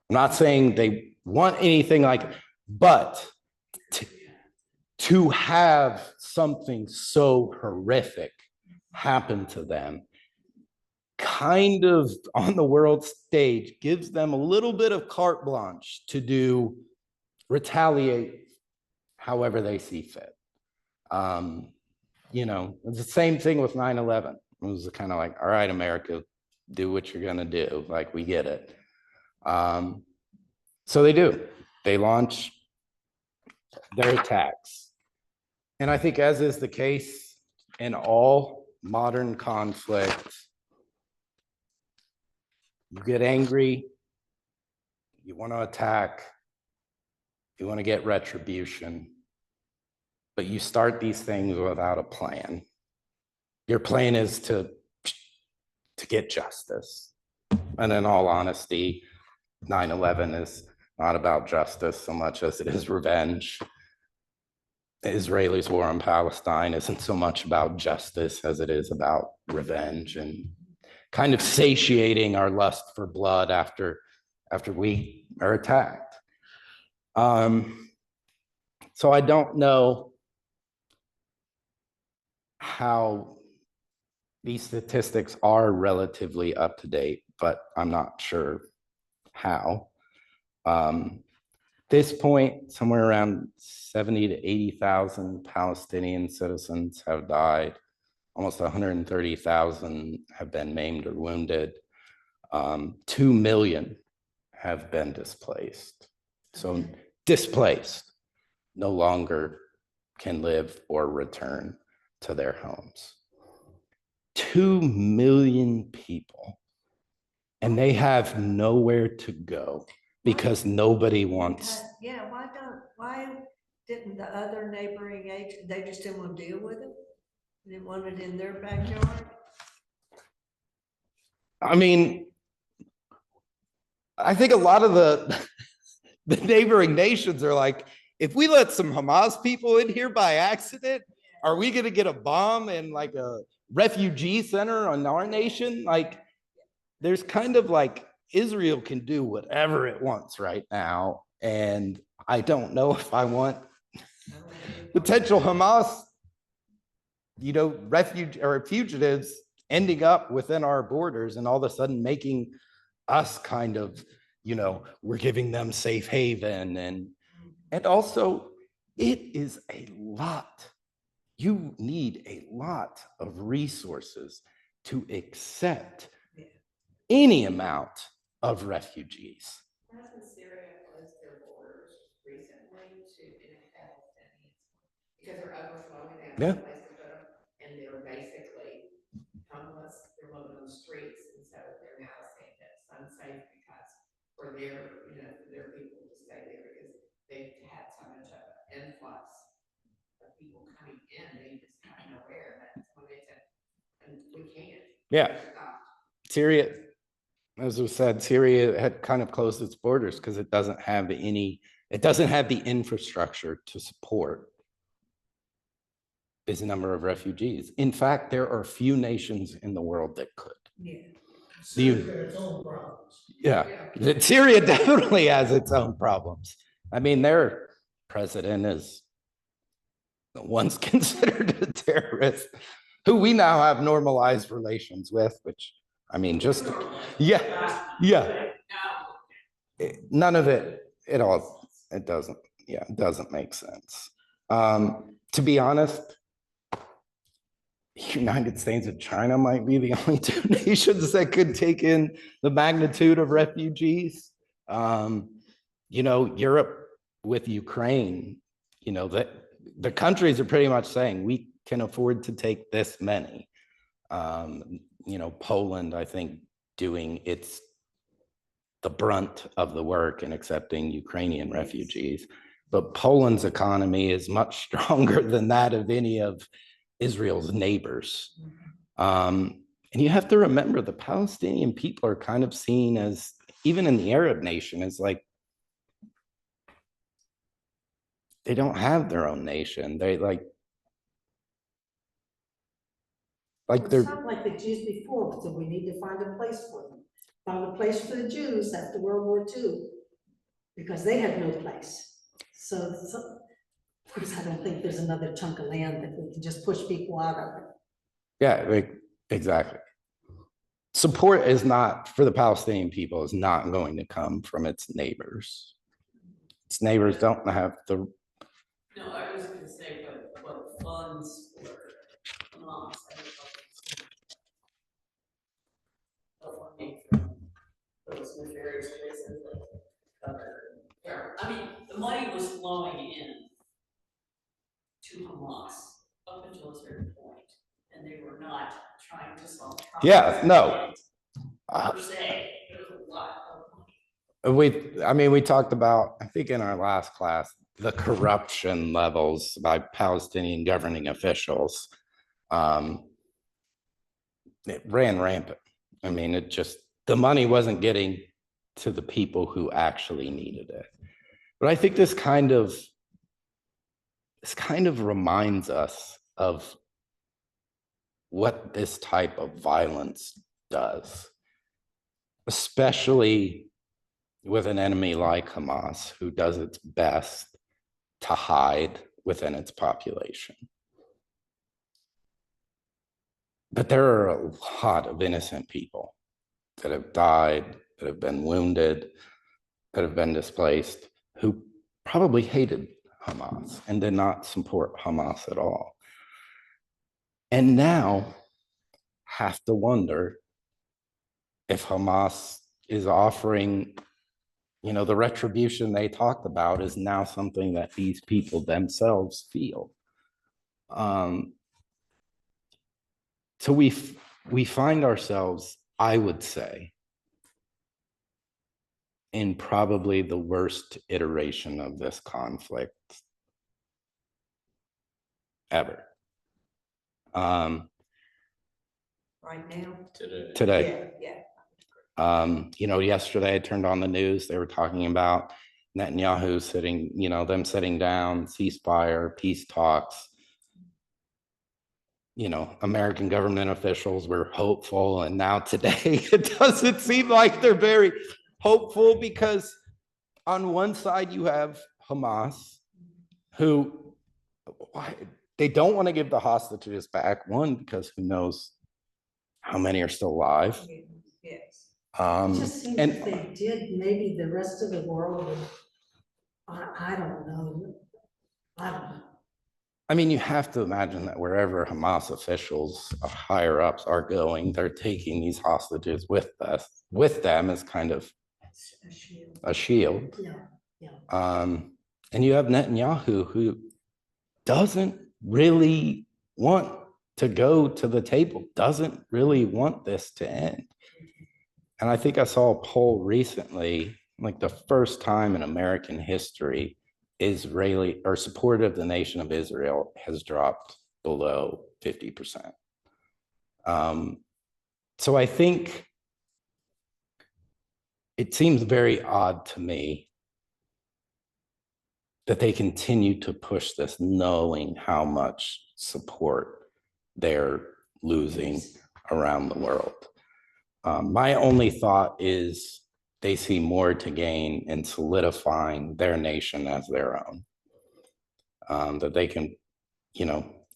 Speaker 2: I'm not saying they want anything but to have something so horrific happen to them kind of on the world stage gives them a little bit of carte blanche to retaliate however they see fit. It's the same thing with 9/11. It was kind of like, all right, America, do what you're gonna do. We get it. So they do. They launch their attacks. And I think, as is the case in all modern conflict, you get angry, you want to attack, you want to get retribution, but you start these things without a plan. Your plan is to get justice. And in all honesty, 9/11 is not about justice so much as it is revenge. The Israelis' war on Palestine isn't so much about justice as it is about revenge and kind of satiating our lust for blood after we are attacked. So I don't know how these statistics are relatively up to date, but I'm not sure how. This point, somewhere around 70 to 80,000 Palestinian citizens have died. Almost 130,000 have been maimed or wounded. 2 million have been displaced. So displaced, no longer can live or return to their homes. 2 million people, and they have nowhere to go because nobody wants.
Speaker 4: Yeah, why didn't the other neighboring they just didn't want to deal with it? They didn't want it in their backyard?
Speaker 2: I mean, I think a lot of the neighboring nations are like, if we let some Hamas people in here by accident, are we going to get a bomb in like a refugee center on our nation? Like, there's kind of like Israel can do whatever it wants right now. And I don't know if I want potential Hamas, refuge or fugitives ending up within our borders and all of a sudden making us kind of, we're giving them safe haven. And also it is a lot. You need a lot of resources to accept any amount of refugees.
Speaker 7: Hasn't Syria closed their borders recently to Palestinians because they're overflowing, they have no place to put them, and they're basically homeless, they're living on the streets, and so they're now saying that it's unsafe because for their people to stay there because they've had so much of an influx of people coming in, they just have nowhere. That's when they said, and we can't.
Speaker 2: Yeah. Syria, as was said, Syria had kind of closed its borders because it doesn't have the infrastructure to support this number of refugees. In fact, there are few nations in the world that could.
Speaker 4: Yeah.
Speaker 8: Syria's got its own problems.
Speaker 2: Yeah, Syria definitely has its own problems. I mean, their president is once considered a terrorist, who we now have normalized relations with, which, I mean, just, yeah. None of it at all. It doesn't make sense. To be honest, United States and China might be the only two nations that could take in the magnitude of refugees. Europe with Ukraine, that the countries are pretty much saying we can afford to take this many. Poland, I think, doing the brunt of the work in accepting Ukrainian refugees. But Poland's economy is much stronger than that of any of Israel's neighbors. And you have to remember the Palestinian people are kind of seen as, even in the Arab nation, as like, they don't have their own nation. They like they're
Speaker 3: It's not like the Jews before, so we need to find a place for them. Found a place for the Jews after World War II, because they had no place. So of course, I don't think there's another chunk of land that we can just push people out of it.
Speaker 2: Yeah, exactly. Support is not, for the Palestinian people, is not going to come from its neighbors. Its neighbors don't have the.
Speaker 6: No, I was gonna say, what funds for Hamas funding from those nefarious places like I mean, the money was flowing in to Hamas up until a certain point, and they were not trying to solve problems.
Speaker 2: Yeah, no.
Speaker 6: Per se, there's a lot of money.
Speaker 2: We talked about, I think in our last class, the corruption levels by Palestinian governing officials. It ran rampant. I mean, the money wasn't getting to the people who actually needed it. But I think this kind of reminds us of what this type of violence does, especially with an enemy like Hamas, who does its best to hide within its population. But there are a lot of innocent people that have died, that have been wounded, that have been displaced, who probably hated Hamas and did not support Hamas at all. And now have to wonder if Hamas is offering, the retribution they talked about is now something that these people themselves feel. So we find ourselves, I would say, in probably the worst iteration of this conflict ever.
Speaker 4: Right now?
Speaker 1: Today.
Speaker 4: Yeah.
Speaker 2: Yesterday I turned on the news, they were talking about Netanyahu sitting, them sitting down, ceasefire, peace talks. American government officials were hopeful, and now today it doesn't seem like they're very hopeful, because on one side you have Hamas, who they don't want to give the hostages back. One, because who knows how many are still alive.
Speaker 4: Yes.
Speaker 3: It just seems
Speaker 2: and
Speaker 3: if they did, maybe the rest of the world would, I don't know. I don't know.
Speaker 2: I mean, you have to imagine that wherever Hamas officials, higher ups, are going, they're taking these hostages with them as kind of
Speaker 4: A shield.
Speaker 2: a shield.
Speaker 3: Yeah.
Speaker 2: And you have Netanyahu, who doesn't really want to go to the table, doesn't really want this to end. And I think I saw a poll recently, like the first time in American history, Israeli or support of the nation of Israel has dropped below 50%. So I think it seems very odd to me that they continue to push this, knowing how much support they're losing around the world. My only thought is they see more to gain in solidifying their nation as their own. That they can,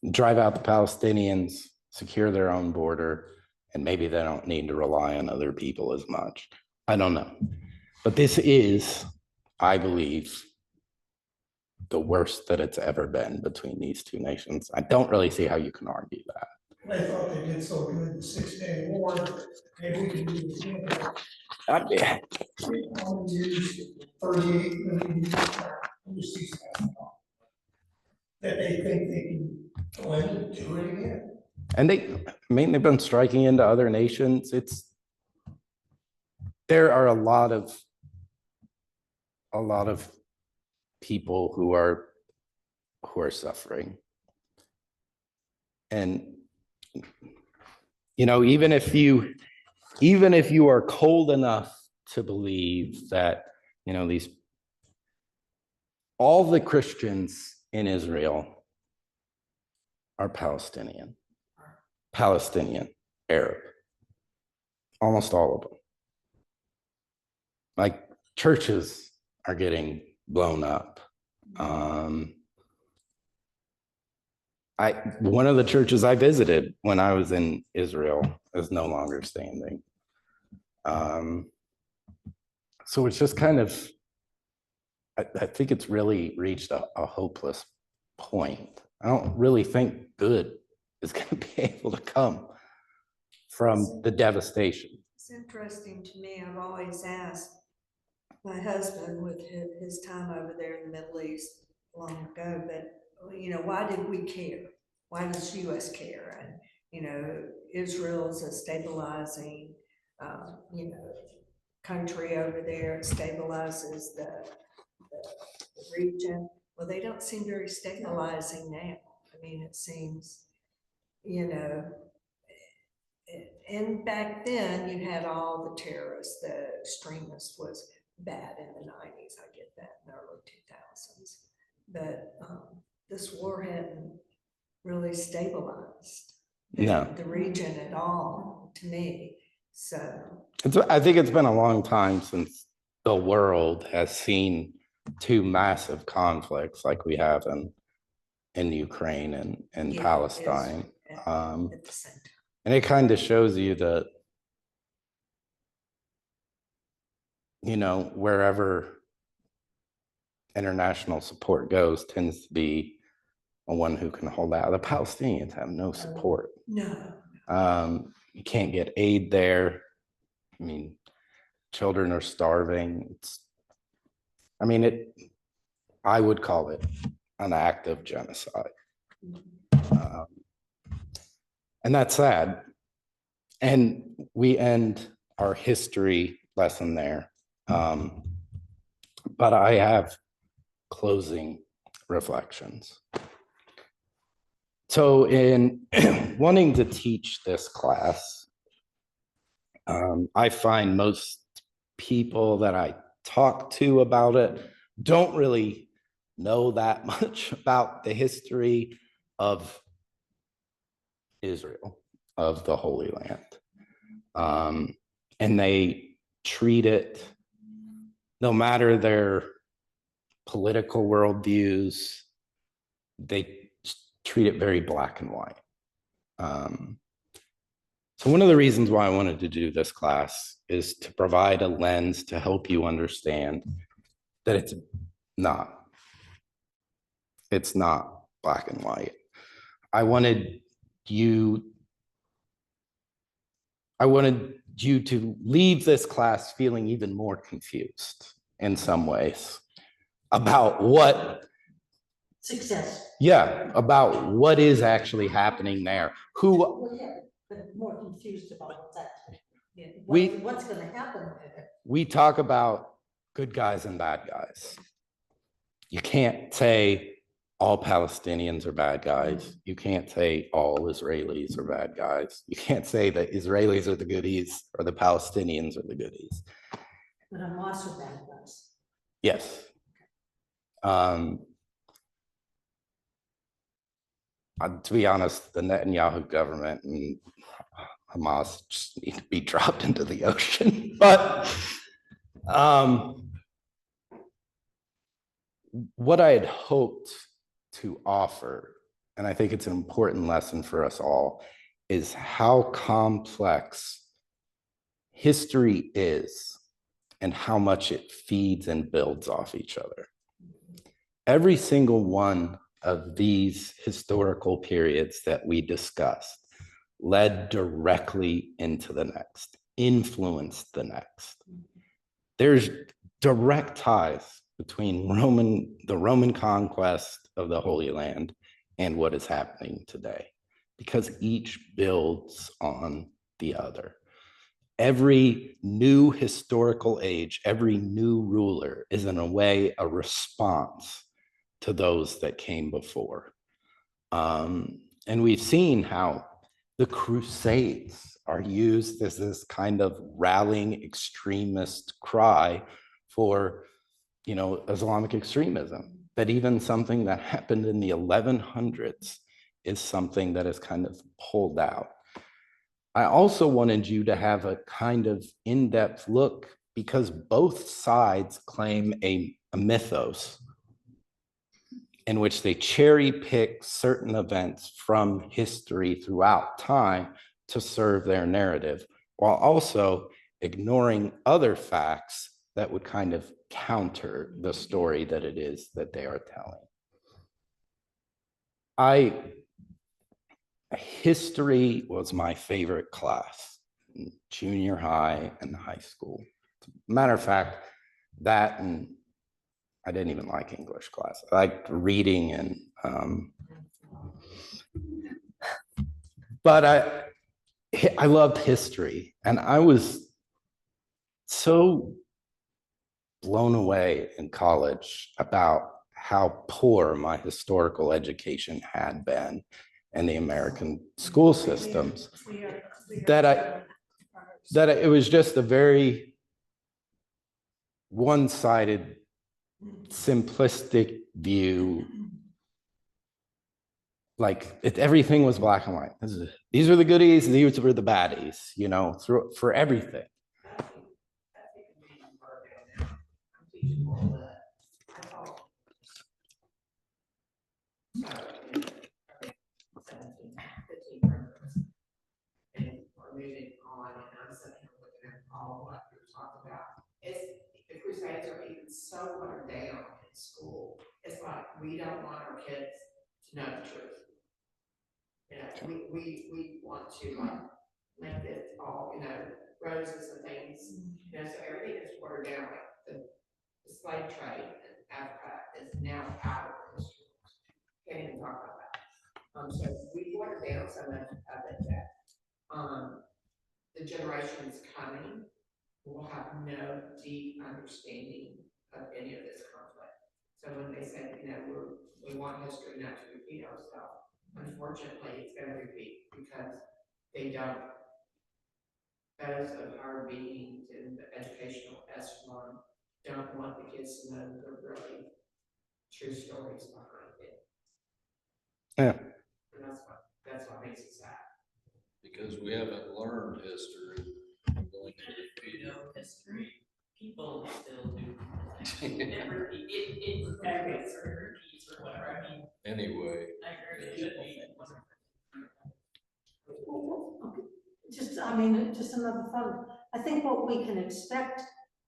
Speaker 2: drive out the Palestinians, secure their own border, and maybe they don't need to rely on other people as much. I don't know. But this is, I believe, the worst that it's ever been between these two nations. I don't really see how you can argue that.
Speaker 8: They thought they did so good in the 6-Day War, maybe we can do it again.
Speaker 2: I mean,
Speaker 8: How many years? 38 million years. Under 6,000. That they think they can go in and do it again.
Speaker 2: and they've been striking into other nations. There are a lot of people who are suffering. And even if you are cold enough to believe that all the Christians in Israel are Palestinian, Arab, almost all of them. Like, churches are getting blown up. One of the churches I visited when I was in Israel is no longer standing. So it's just kind of, I think it's really reached a hopeless point. I don't really think good is going to be able to come from the devastation.
Speaker 4: It's interesting to me. I've always asked my husband with his time over there in the Middle East long ago, but why did we care? Why does U.S. care? And Israel is a stabilizing, country over there. It stabilizes the region. Well, they don't seem very stabilizing now. I mean, it seems, and back then you had all the terrorists, the extremists was bad in the 90s. I get that, in the early 2000s. But this war hadn't really stabilized the region at all, to me. So
Speaker 2: I think it's been a long time since the world has seen two massive conflicts like we have in Ukraine and
Speaker 4: Yeah,
Speaker 2: Palestine.
Speaker 4: yes, at the same time.
Speaker 2: And it kind of shows you that, you know, wherever international support goes tends to be one who can hold out. The Palestinians have no support.
Speaker 4: No.
Speaker 2: You can't get aid there. I mean, children are starving. I would call it an act of genocide. And that's sad. And we end our history lesson there. But I have closing reflections. So in wanting to teach this class, I find most people that I talk to about it don't really know that much about the history of Israel, of the Holy Land. And they treat it, no matter their political worldviews, they treat it very black and white. So one of the reasons why I wanted to do this class is to provide a lens to help you understand that it's not black and white. I wanted you to leave this class feeling even more confused in some ways about what
Speaker 3: Success.
Speaker 2: about what is actually happening there.
Speaker 3: Well, yeah, but more confused about what's actually, what's gonna happen there.
Speaker 2: We talk about good guys and bad guys. You can't say all Palestinians are bad guys. You can't say all Israelis are bad guys. You can't say that Israelis are the goodies or the Palestinians are the goodies.
Speaker 3: But Hamas are bad guys.
Speaker 2: Yes. To be honest, the Netanyahu government and Hamas just need to be dropped into the ocean. But what I had hoped to offer, and I think it's an important lesson for us all, is how complex history is and how much it feeds and builds off each other. Every single one of these historical periods that we discussed led directly into the next, influenced the next. There's direct ties between the Roman conquest of the Holy Land and what is happening today, because each builds on the other. Every new historical age, every new ruler is in a way a response to those that came before. And we've seen how the Crusades are used as this kind of rallying extremist cry for, you know, Islamic extremism, that even something that happened in the 1100s is something that is kind of pulled out. I also wanted you to have a kind of in-depth look, because both sides claim a mythos in which they cherry pick certain events from history throughout time to serve their narrative, while also ignoring other facts that would kind of counter the story that it is that they are telling. History was my favorite class in junior high and high school. Matter of fact, that, and I didn't even like English class. I liked reading and, but I loved history, and I was so blown away in college about how poor my historical education had been in the American school systems, that it was just a very one-sided, simplistic view. Like everything was black and white. These are the goodies, and these were the baddies, you know, for everything.
Speaker 7: teaching all that. That's all. So, I think 17, 15 programs. And we're moving on, and I'm sitting here looking at all what you're talking about. The Crusades are even so watered down in school. It's like, we don't want our kids to know the truth. You know, we want to like make it all, you know, roses and things, you know, so everything is watered down, like the slave trade in Africa is now out of the history. Can't even talk about that. So we watered down so much of it that, the generations coming will have no deep understanding of any of this conflict. So when they say, you know, we want history not to repeat ourselves, unfortunately, it's gonna repeat because they don't. Those of our beings in the educational echelon don't want the kids to know the really true stories behind it.
Speaker 2: Yeah.
Speaker 7: And that's what makes it sad.
Speaker 1: Because we haven't learned history. we're going to repeat
Speaker 6: You
Speaker 1: it.
Speaker 6: know, history, people still do. It repeats or whatever, I mean,
Speaker 1: Anyway,
Speaker 6: I agree, it should be.
Speaker 3: Just, I mean, just another thought. I think what we can expect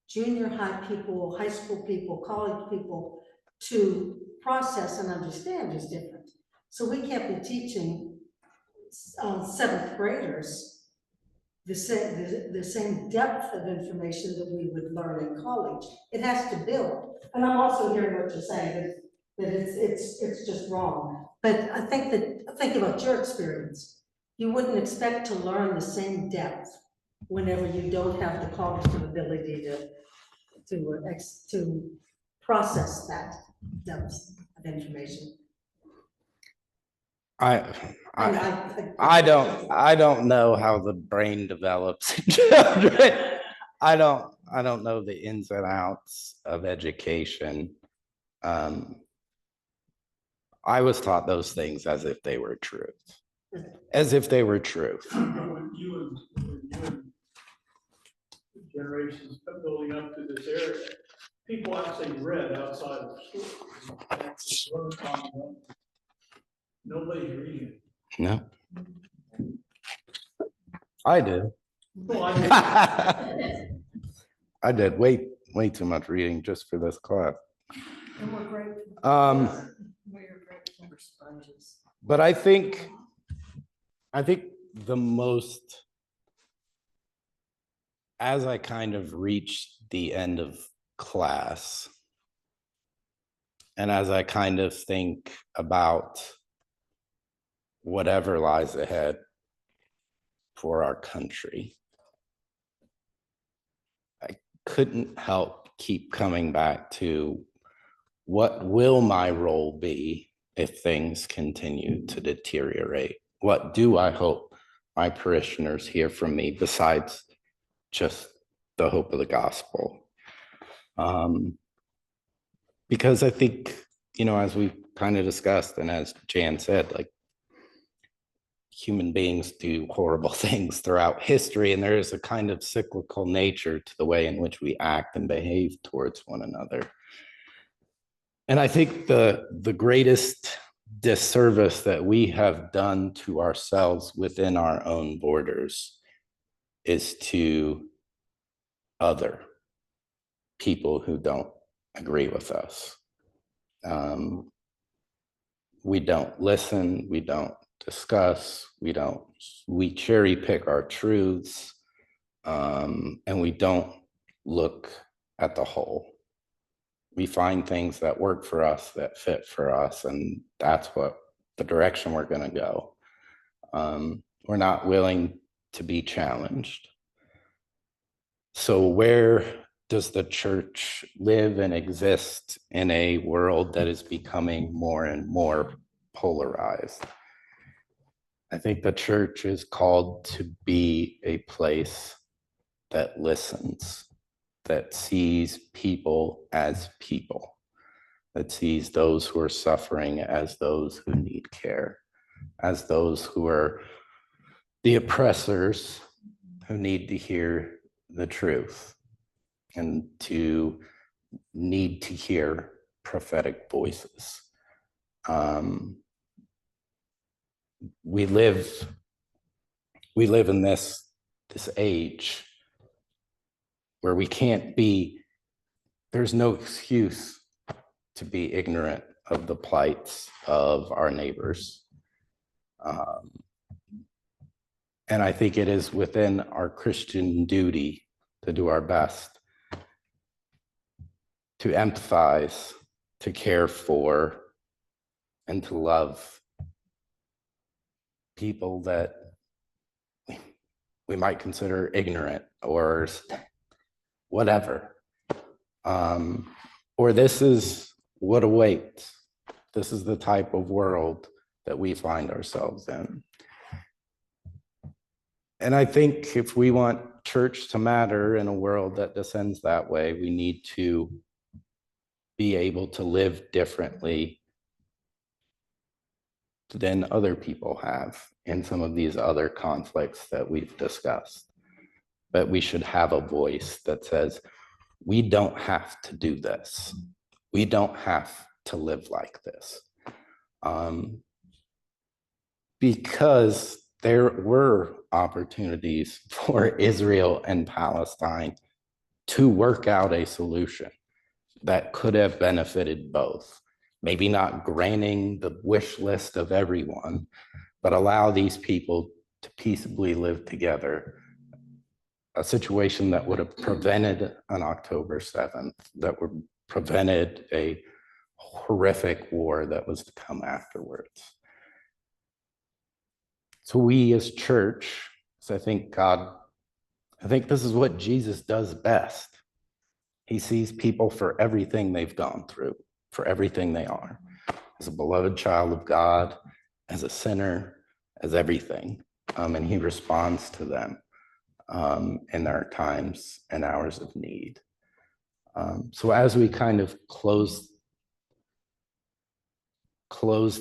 Speaker 3: junior high people, high school people, college people to process and understand is different. So we can't be teaching seventh graders the same depth of information that we would learn in college. It has to build. And I'm also hearing what you're saying, that it's just wrong. But I think about your experience. You wouldn't expect to learn the same depth whenever you don't have the cognitive ability to process that depth of information.
Speaker 2: I don't know how the brain develops in children. I don't know the ins and outs of education. I was taught those things as if they were truth. As if they were truth.
Speaker 8: When you and generations building up to this area, people actually read outside of school. Nobody's reading.
Speaker 2: No. I did.
Speaker 8: Well, I
Speaker 2: I did way too much reading just for this class.
Speaker 3: And we're grateful.
Speaker 5: We're grateful for sponges.
Speaker 2: But I think the most, as I kind of reached the end of class, and as I kind of think about whatever lies ahead for our country, I couldn't help keep coming back to what will my role be if things continue to deteriorate? What do I hope my parishioners hear from me besides just the hope of the gospel? Because I think, as we kind of discussed, and as Jan said, like, human beings do horrible things throughout history, and there is a kind of cyclical nature to the way in which we act and behave towards one another. And I think the greatest disservice that we have done to ourselves within our own borders is to other people who don't agree with us. We don't listen, we don't discuss, we cherry pick our truths, and we don't look at the whole. We find things that work for us, that fit for us, and that's what the direction we're going to go. We're not willing to be challenged. So where does the church live and exist in a world that is becoming more and more polarized? I think the church is called to be a place that listens, that sees people as people, that sees those who are suffering as those who need care, as those who are the oppressors who need to hear the truth, and to need to hear prophetic voices. We live in this age where we can't be, there's no excuse to be ignorant of the plights of our neighbors. And I think it is within our Christian duty to do our best to empathize, to care for, and to love people that we might consider ignorant or whatever. Or this is what awaits. This is the type of world that we find ourselves in. And I think if we want church to matter in a world that descends that way, we need to be able to live differently than other people have in some of these other conflicts that we've discussed. But we should have a voice that says, we don't have to do this. We don't have to live like this. Because there were opportunities for Israel and Palestine to work out a solution that could have benefited both. Maybe not granting the wish list of everyone, but allow these people to peaceably live together. A situation that would have prevented an October 7th, that would prevented a horrific war that was to come afterwards. So we as church, so I think this is what Jesus does best. He sees people for everything they've gone through, for everything they are, as a beloved child of God, as a sinner, as everything. And he responds to them in their times and hours of need. So as we kind of close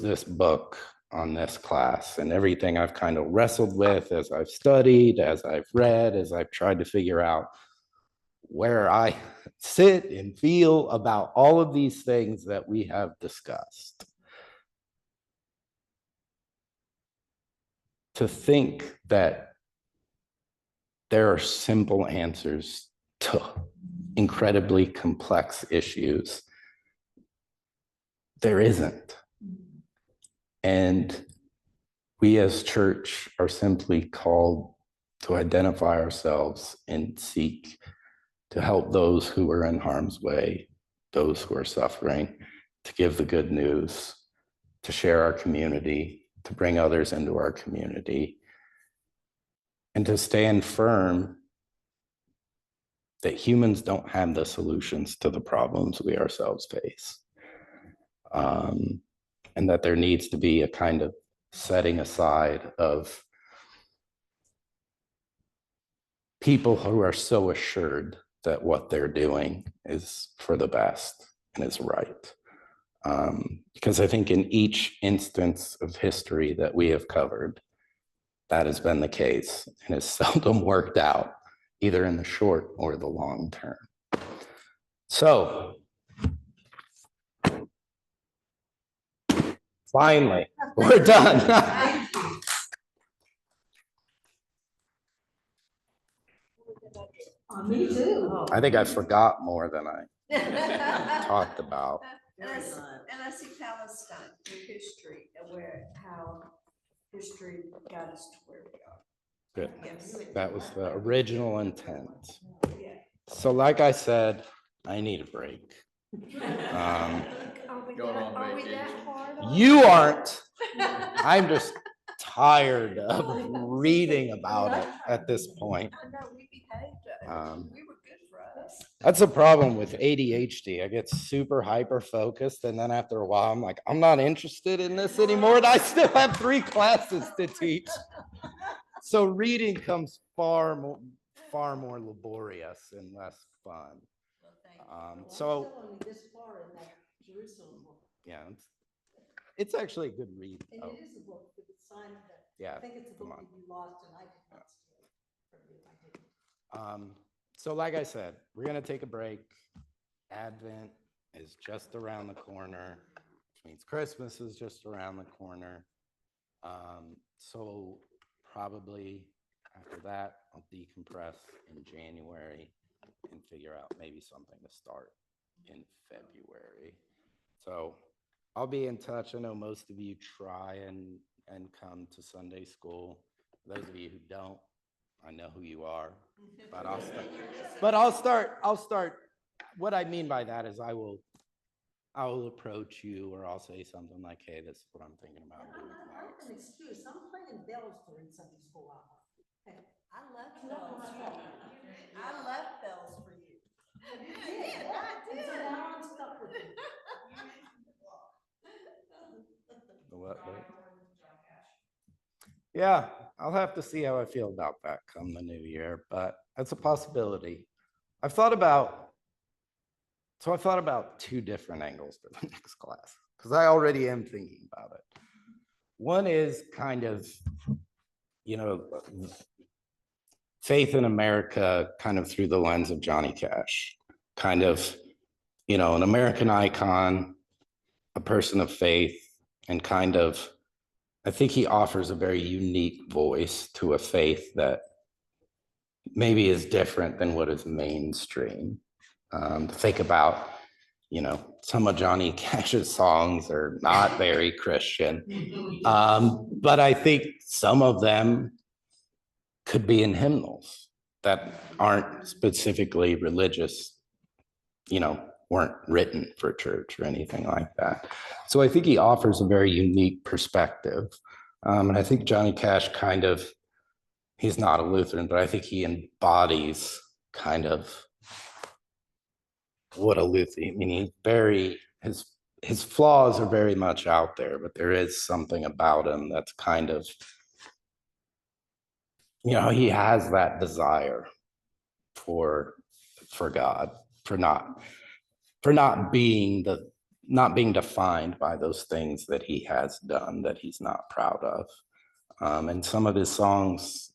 Speaker 2: this book on this class and everything I've kind of wrestled with as I've studied, as I've read, as I've tried to figure out where I sit and feel about all of these things that we have discussed. To think that there are simple answers to incredibly complex issues, there isn't. And we as church are simply called to identify ourselves and seek to help those who are in harm's way, those who are suffering, to give the good news, to share our community, to bring others into our community, and to stand firm that humans don't have the solutions to the problems we ourselves face. And that there needs to be a kind of setting aside of people who are so assured that what they're doing is for the best and is right. Because I think in each instance of history that we have covered, that has been the case and has seldom worked out, either in the short or the long term. So, finally, we're done.
Speaker 3: Me too.
Speaker 2: I think I forgot more than I talked about.
Speaker 4: And I see Palestine through history and how history got us to where we are.
Speaker 2: Good.
Speaker 4: Yes.
Speaker 2: That was the original intent.
Speaker 4: Yeah.
Speaker 2: So like I said, I need a break.
Speaker 1: Going on vacation.
Speaker 2: You aren't. I'm just tired of reading about it at this point.
Speaker 4: I know we behaved. We were good for us.
Speaker 2: That's a problem with ADHD. I get super hyper focused, and then after a while, I'm like, I'm not interested in this anymore, and I still have 3 classes to teach. So reading comes far more laborious and less fun. So
Speaker 3: Still only this far in that Jerusalem book.
Speaker 2: yeah, it's actually a good read.
Speaker 3: And
Speaker 2: Oh,
Speaker 3: it is a book, but it's signed that,
Speaker 2: yeah.
Speaker 3: I think it's a
Speaker 2: come
Speaker 3: book
Speaker 2: on.
Speaker 3: that you lost and I did not steal from you. I didn't.
Speaker 2: So like I said, we're gonna take a break, Advent is just around the corner, which means Christmas is just around the corner. So probably after that, I'll decompress in January and figure out maybe something to start in February. So I'll be in touch. I know most of you try and come to Sunday school. For those of you who don't, I know who you are, but I'll start. What I mean by that is I will approach you, or I'll say something like, hey, this is what I'm thinking about
Speaker 3: And
Speaker 2: doing
Speaker 3: I have
Speaker 2: next.
Speaker 3: an excuse, I'm playing bells during Sunday school hour. Hey,
Speaker 4: I left
Speaker 3: No, no,
Speaker 4: bells.
Speaker 3: no, no.
Speaker 4: I left bells for you.
Speaker 3: Yeah, and so now I'm stuck with it.
Speaker 2: The what, Dave? Yeah, I'll have to see how I feel about that come the new year, but that's a possibility. I've thought about two different angles for the next class, because I already am thinking about it. One is kind of, faith in America kind of through the lens of Johnny Cash, kind of, an American icon, a person of faith, and kind of, I think he offers a very unique voice to a faith that maybe is different than what is mainstream. Think about, some of Johnny Cash's songs are not very Christian, but I think some of them could be in hymnals that aren't specifically religious, weren't written for church or anything like that. So I think he offers a very unique perspective. And I think Johnny Cash he's not a Lutheran, but I think he embodies kind of what a Lutheran, his flaws are very much out there, but there is something about him that's kind of, he has that desire for God, for not being defined by those things that he has done that he's not proud of. And some of his songs,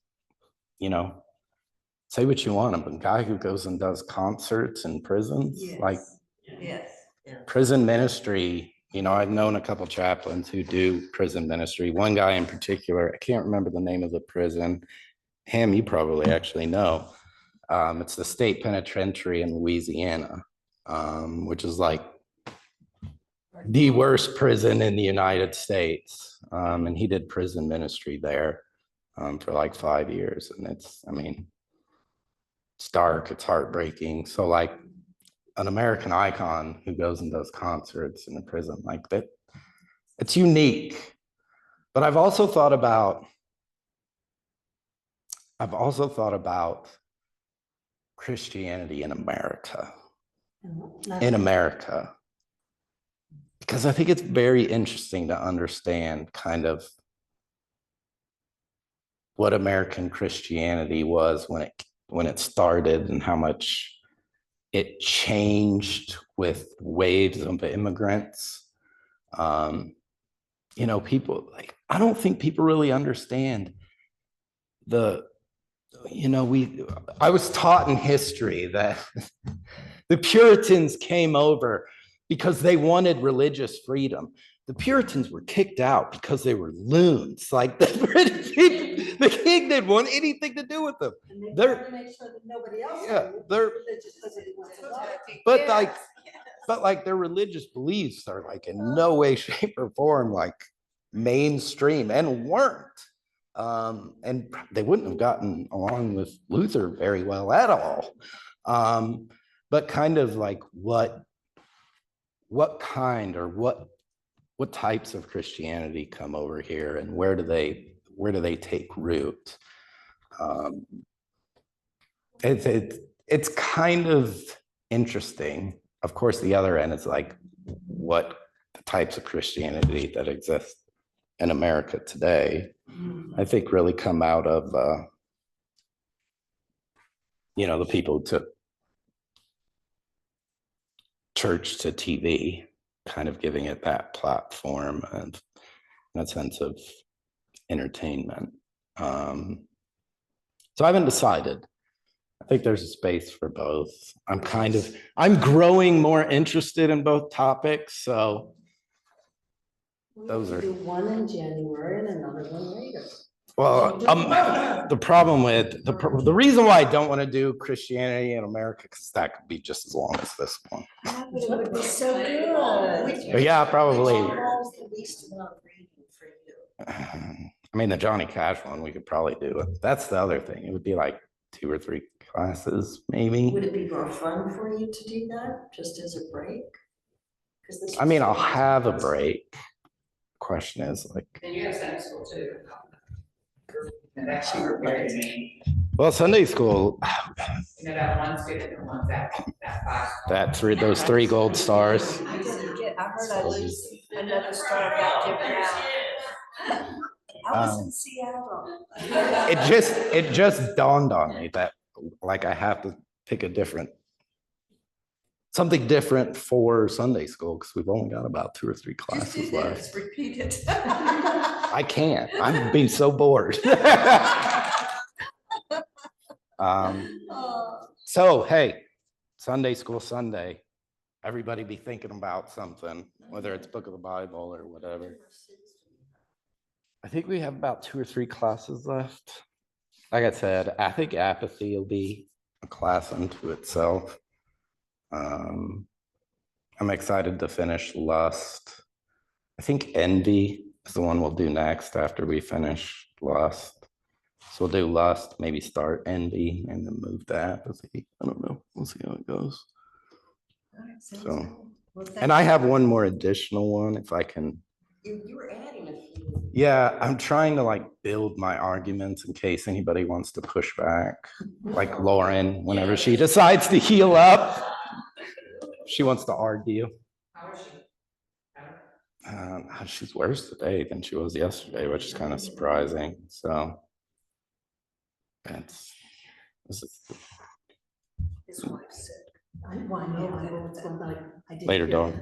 Speaker 2: say what you want, but a guy who goes and does concerts in prisons, like
Speaker 4: Yes.
Speaker 2: prison ministry, I've known a couple chaplains who do prison ministry. One guy in particular, I can't remember the name of the prison. Ham, you probably actually know. It's the state penitentiary in Louisiana, which is like the worst prison in the United States. And he did prison ministry there for like 5 years. And it's dark, it's heartbreaking. So like an American icon who goes and does concerts in a prison like that, it's unique. But I've also thought about Christianity in America. Because I think it's very interesting to understand kind of what American Christianity was when it started and how much it changed with waves of immigrants. People I don't think people really understand I was taught in history that the Puritans came over because they wanted religious freedom. The Puritans were kicked out because they were loons. Like the British people, the king didn't want anything to do with them.
Speaker 3: And they try to make sure that nobody else knew,
Speaker 2: they're,
Speaker 3: just because they want to know.
Speaker 2: but like their religious beliefs are like in no way, shape, or form like mainstream and weren't. And they wouldn't have gotten along with Luther very well at all. But kind of like what kind or what types of Christianity come over here and where do they take root? It's kind of interesting. Of course, the other end is like what the types of Christianity that exist in America today, I think really come out of, the people who took church to TV, kind of giving it that platform and that sense of entertainment. So I haven't decided. think there's a space for both. I'm growing more interested in both topics, so those are-
Speaker 3: Do one in January and another one later.
Speaker 2: well, the problem with, the reason why I don't want to do Christianity in America, because that could be just as long as this one.
Speaker 4: But it would be so good.
Speaker 2: But yeah, probably.
Speaker 5: Which involves the least amount of reading for you.
Speaker 2: I mean, the Johnny Cash one, we could probably do it. That's the other thing. It would be like 2 or 3 classes, maybe.
Speaker 5: Would it be more fun for you to do that, just as a break? 'Cause this
Speaker 2: I mean,
Speaker 5: was-
Speaker 2: I'll have a break. Question is like,
Speaker 7: And you have Sunday school too. And that's your very,
Speaker 2: well, Sunday school,
Speaker 7: you know, that one student that wants that 5.
Speaker 2: those 3 gold stars.
Speaker 4: I didn't get, I heard I lose another star got given out. I was in Seattle.
Speaker 2: It just dawned on me that like I have to pick something different for Sunday school because we've only got about 2 or 3
Speaker 4: Just
Speaker 2: classes
Speaker 4: do
Speaker 2: left.
Speaker 4: this, repeat it.
Speaker 2: I can't. I'm being so bored. So hey, Sunday school Sunday, everybody be thinking about something, whether it's book of the Bible or whatever. I think we have about 2 or 3 classes left. Like I said, I think apathy will be a class unto itself. I'm excited to finish Lust. I think Envy is the one we'll do next after we finish Lust. So we'll do Lust, maybe start Envy, and then move to Apathy. I don't know. We'll see how it goes. So, and I have one more additional one if I can.
Speaker 5: You were adding a few.
Speaker 2: Yeah, I'm trying to like build my arguments in case anybody wants to push back. Like Lauren, whenever she decides to heal up, she wants to argue.
Speaker 7: How is she?
Speaker 2: She's worse today than she was yesterday, which is kind of surprising. So this is
Speaker 5: His wife's sick.
Speaker 3: I know what's going on. I did
Speaker 2: later,
Speaker 3: hear
Speaker 2: dog.
Speaker 3: that.